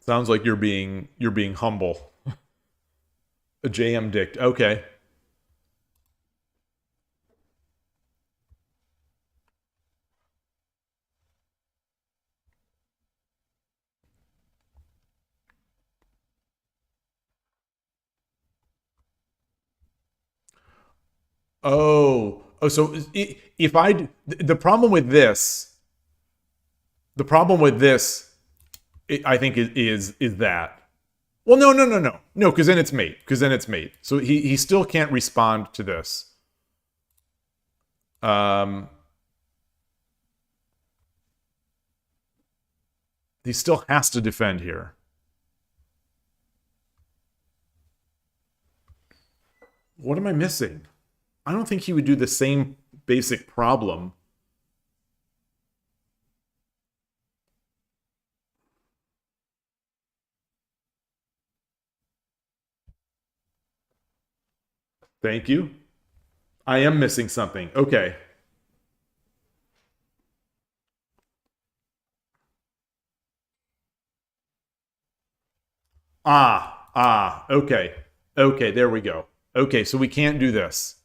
Sounds like you're being humble. A JM Dict. Okay. So if the problem with this, I think is that. Well, no, because then it's mate. So he still can't respond to this. He still has to defend here. What am I missing? I don't think he would do the same basic problem. Thank you. I am missing something. Okay. Okay. Okay, there we go. Okay, so we can't do this.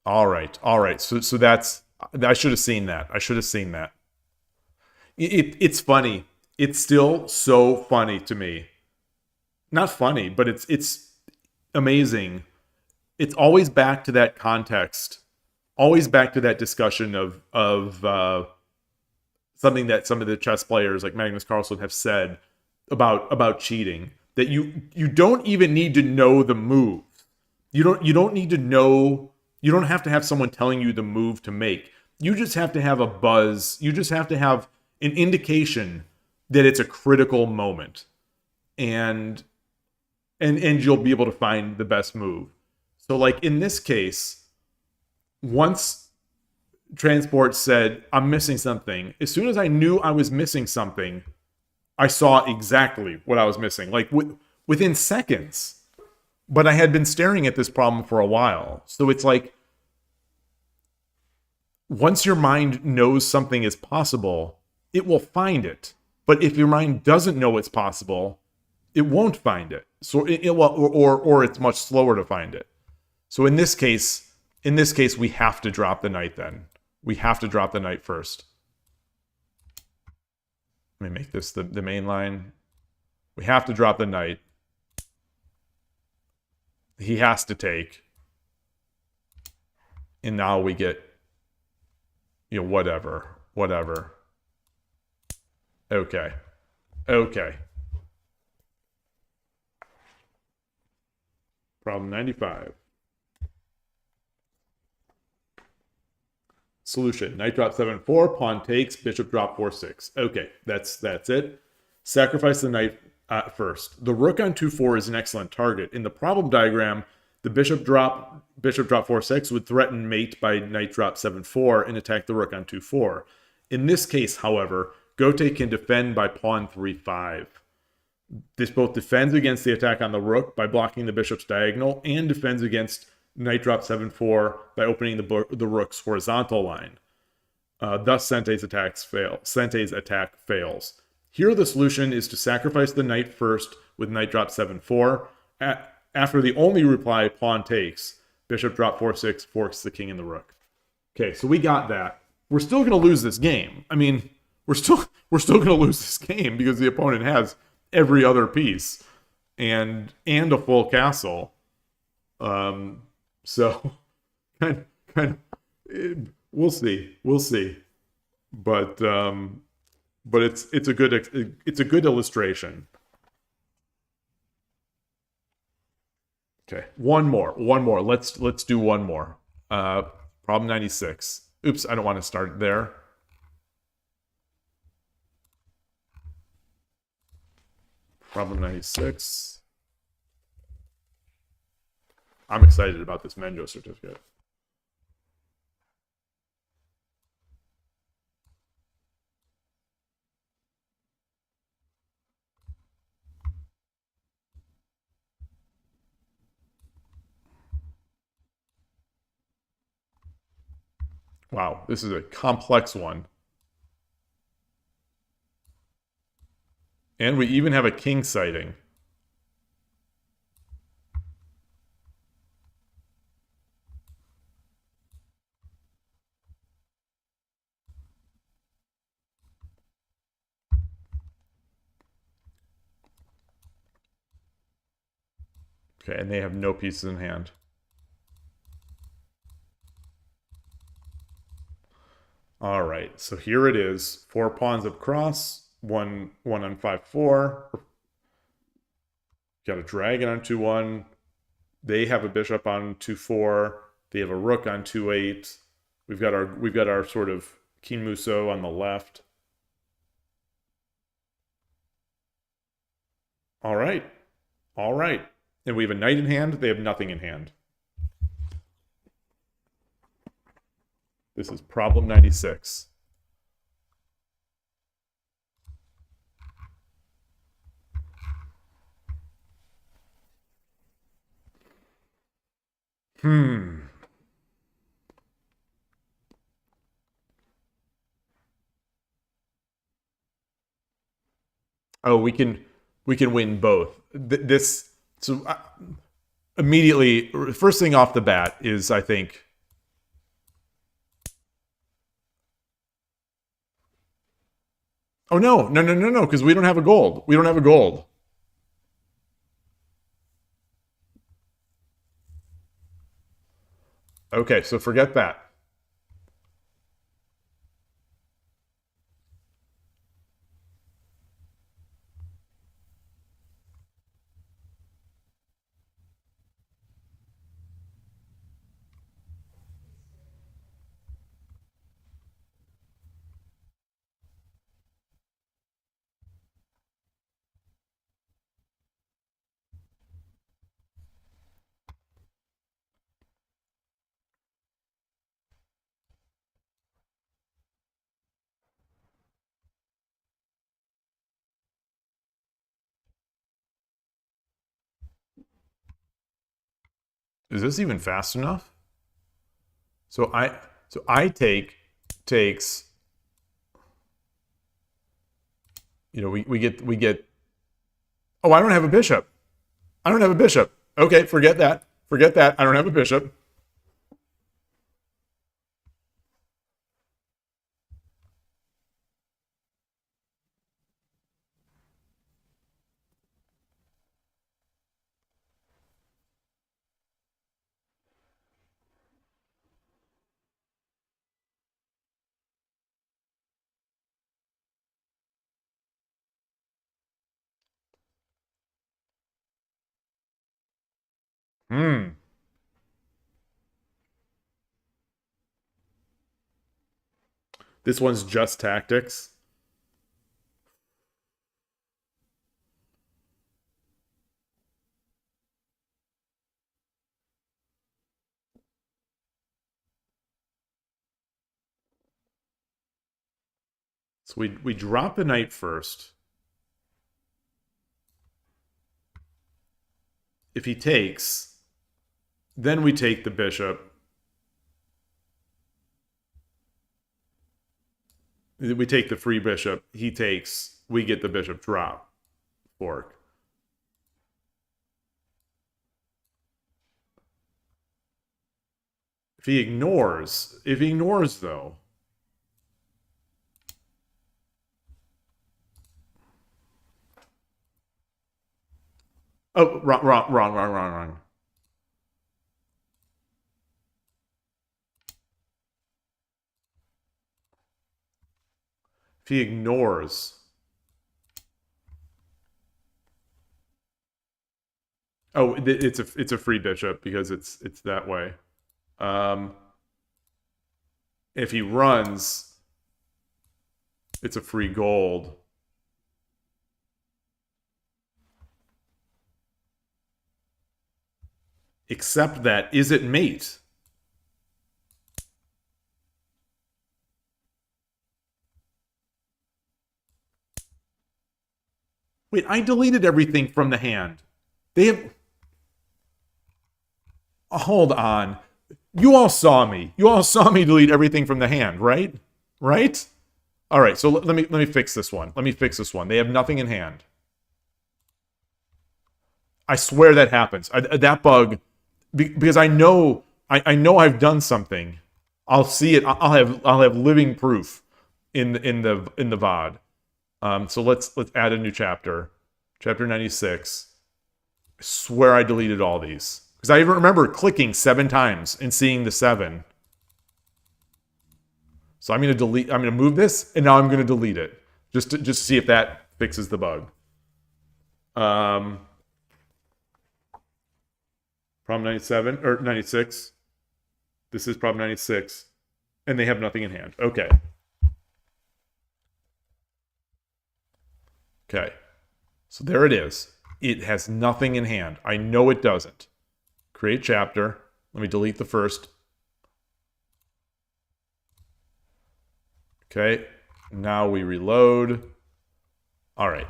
All right. So that's, I should have seen that. It's funny. It's still so funny to me. Not funny, but it's amazing. It's always back to that context. Always back to that discussion of something that some of the chess players like Magnus Carlsen have said about cheating. That you don't even need to know the move. You don't need to know. You don't have to have someone telling you the move to make. You just have to have a buzz. You just have to have an indication that it's a critical moment, and you'll be able to find the best move. So, like in this case, once Transport said, "I'm missing something," as soon as I knew I was missing something, I saw exactly what I was missing, like within seconds. But I had been staring at this problem for a while. So it's like, once your mind knows something is possible, it will find it. But if your mind doesn't know it's possible, it won't find it. So it will, or it's much slower to find it. So in this case, we have to drop the knight then. We have to drop the knight first. Let me make this the main line. We have to drop the knight. He has to take. And now we get, whatever. Okay. Problem 95. Solution: knight drop 7-4, pawn takes, bishop drop 4-6. Okay, that's it. Sacrifice the knight first. The rook on 2-4 is an excellent target. In the problem diagram, the bishop drop 4-6 would threaten mate by knight drop 7-4 and attack the rook on 2-4. In this case, however, Gote can defend by pawn 3-5. This both defends against the attack on the rook by blocking the bishop's diagonal and defends against knight drop 7-4 by opening the rook's horizontal line. Thus, Sente's attack fails. Here, the solution is to sacrifice the knight first with knight drop 7-4. After the only reply, pawn takes, bishop drop 4-6 forks the king and the rook. Okay, so we got that. We're still going to lose this game. I mean, we're still going to lose this game because the opponent has every other piece and a full castle. So kind of, we'll see, but it's a good illustration. Okay, one more. Let's do one more. Problem 96. Oops, I don't want to start there. Problem 96. I'm excited about this Menjo certificate. Wow, this is a complex one. And we even have a king sighting. Okay, and they have no pieces in hand. All right, so here it is. 4 pawns up cross, one on 5-4. Got a dragon on 2-1. They have a bishop on 2-4. They have a rook on 2-8. We've got our sort of King Muso on the left. All right. And we have a knight in hand. They have nothing in hand. This is problem 96. Oh, we can win both. Immediately, first thing off the bat is, I think, oh no, because we don't have a gold. We don't have a gold. Okay, so forget that. Is this even fast enough? So I takes. You know, we get. Oh, I don't have a bishop. Okay, forget that. I don't have a bishop. Hmm. This one's just tactics. So we drop the knight first. If he takes, then we take the bishop. We take the free bishop. He takes. We get the bishop drop. Fork. If he ignores though. Oh, wrong. If he ignores. Oh, it's a free bishop because it's that way. If he runs, it's a free gold. Except that, is it mate? Wait, I deleted everything from the hand. They have... Hold on. You all saw me. You all saw me delete everything from the hand, right? Right? All right, so let me fix this one. Let me fix this one. They have nothing in hand. I swear that happens. That bug, because I know I've done something. I'll see it. I'll have living proof in the VOD. So let's add a new chapter, chapter 96. I swear I deleted all these because I even remember clicking 7 times and seeing the 7. So I'm gonna move this, and now I'm gonna delete it just to see if that fixes the bug. Problem 97 or 96. This is problem 96, and they have nothing in hand. Okay. Okay. So there it is. It has nothing in hand. I know it doesn't. Create chapter. Let me delete the first. Okay. Now we reload. All right.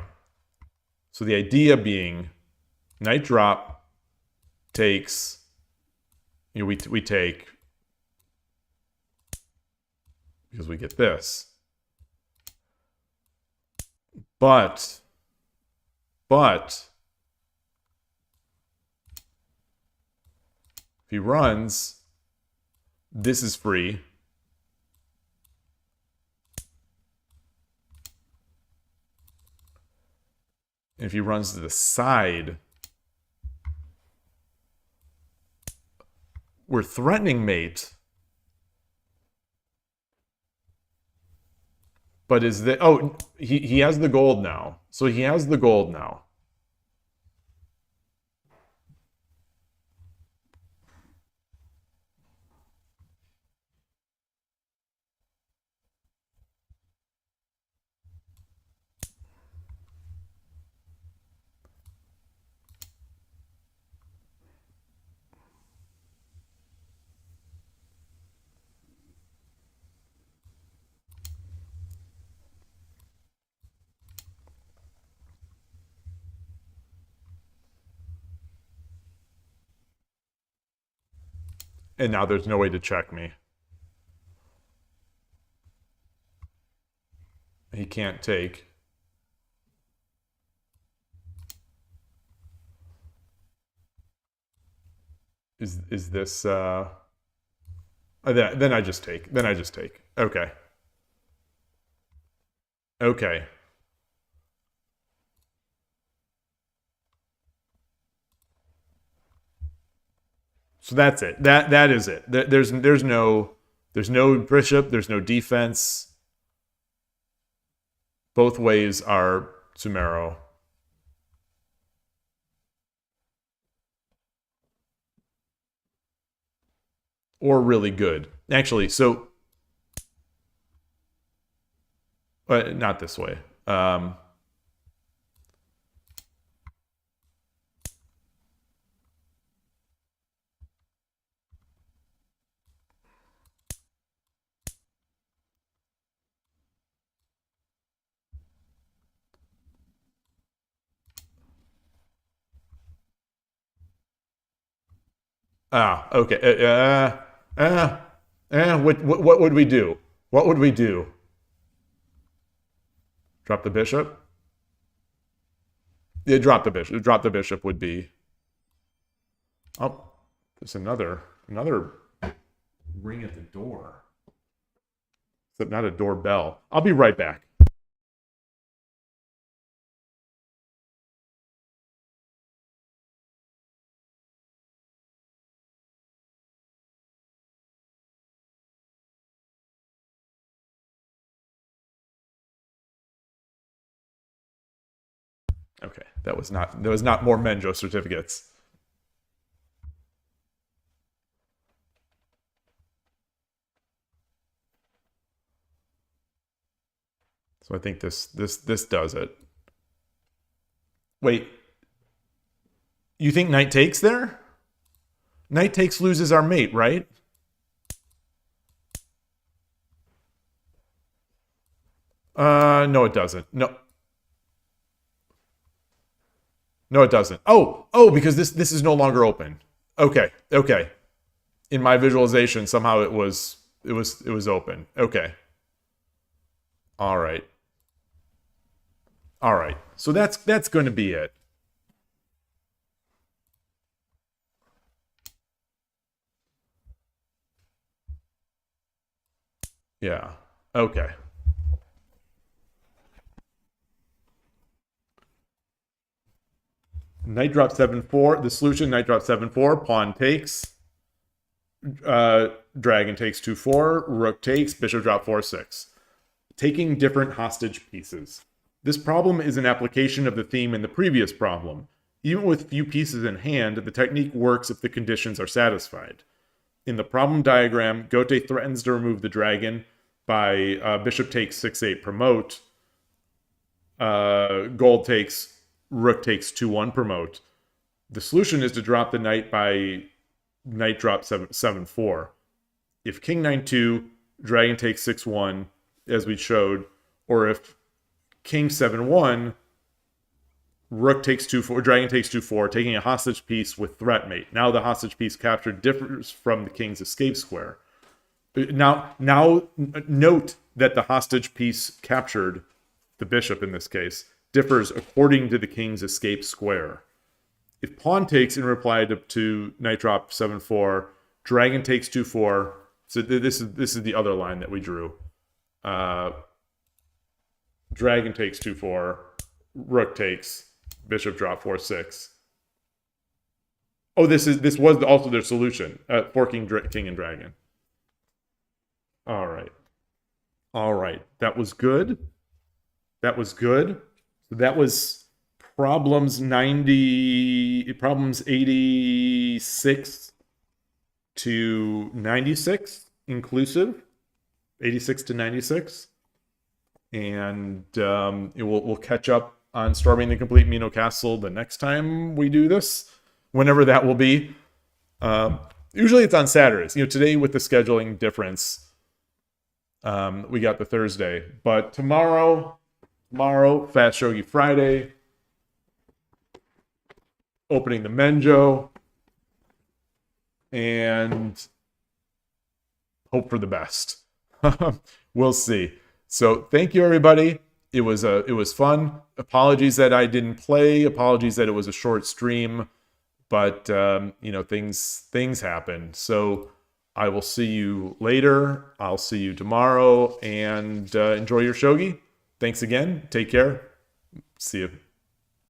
So the idea being knight drop takes, we take because we get this. But if he runs, this is free. And if he runs to the side, we're threatening mate. But is that... Oh, he has the gold now. So he has the gold now. And now there's no way to check me. He can't take. Is this then I just take. Then I just take. Okay. Okay. So that's it. That is it. There's no bishop, there's no defense. Both ways are Sumero. or really good. Actually, so not this way. Okay. What would we do? What would we do? Drop the bishop? Yeah, drop the bishop. Drop the bishop would be. Oh, there's another ring at the door. Except not a doorbell. I'll be right back. Okay, there was not more Menjo certificates. So I think this does it. Wait. You think knight takes there? Knight takes loses our mate, right? No it doesn't. No. No, it doesn't. Oh, because this is no longer open. Okay. In my visualization, somehow it was open. Okay. All right. So that's going to be it. Yeah. Okay. Knight drop 7-4. The solution, knight drop 7-4. Pawn takes. Dragon takes 2-4. Rook takes. Bishop drop 4-6. Taking different hostage pieces. This problem is an application of the theme in the previous problem. Even with few pieces in hand, the technique works if the conditions are satisfied. In the problem diagram, Gote threatens to remove the dragon by bishop takes 6-8 promote. Gold takes, rook takes 2-1 promote. The solution is to drop the knight by knight drop 7-4. If king 9-2, dragon takes 6-1, as we showed, or if king 7-1, rook takes 2-4, dragon takes 2-4, taking a hostage piece with threat mate. Now the hostage piece captured differs from the king's escape square. Now note that the hostage piece captured, the bishop in this case, differs according to the king's escape square. If pawn takes in reply to knight drop 7-4, dragon takes 2-4. So this is the other line that we drew. Dragon takes 2-4, rook takes, bishop drop 4-6. Oh, this was also their solution. Forking king and dragon. All right. That was good. So that was problems 86 to 96 inclusive. 86 to 96. And we'll catch up on storming the complete Mino Castle the next time we do this, whenever that will be. Usually it's on Saturdays. Today with the scheduling difference, we got the Thursday. But tomorrow, Fast Shogi Friday, opening the Menjo, and hope for the best. We'll see. So thank you, everybody. It was fun. Apologies that I didn't play. Apologies that it was a short stream. But things happen. So I will see you later. I'll see you tomorrow, and enjoy your shogi. Thanks again. Take care. See you.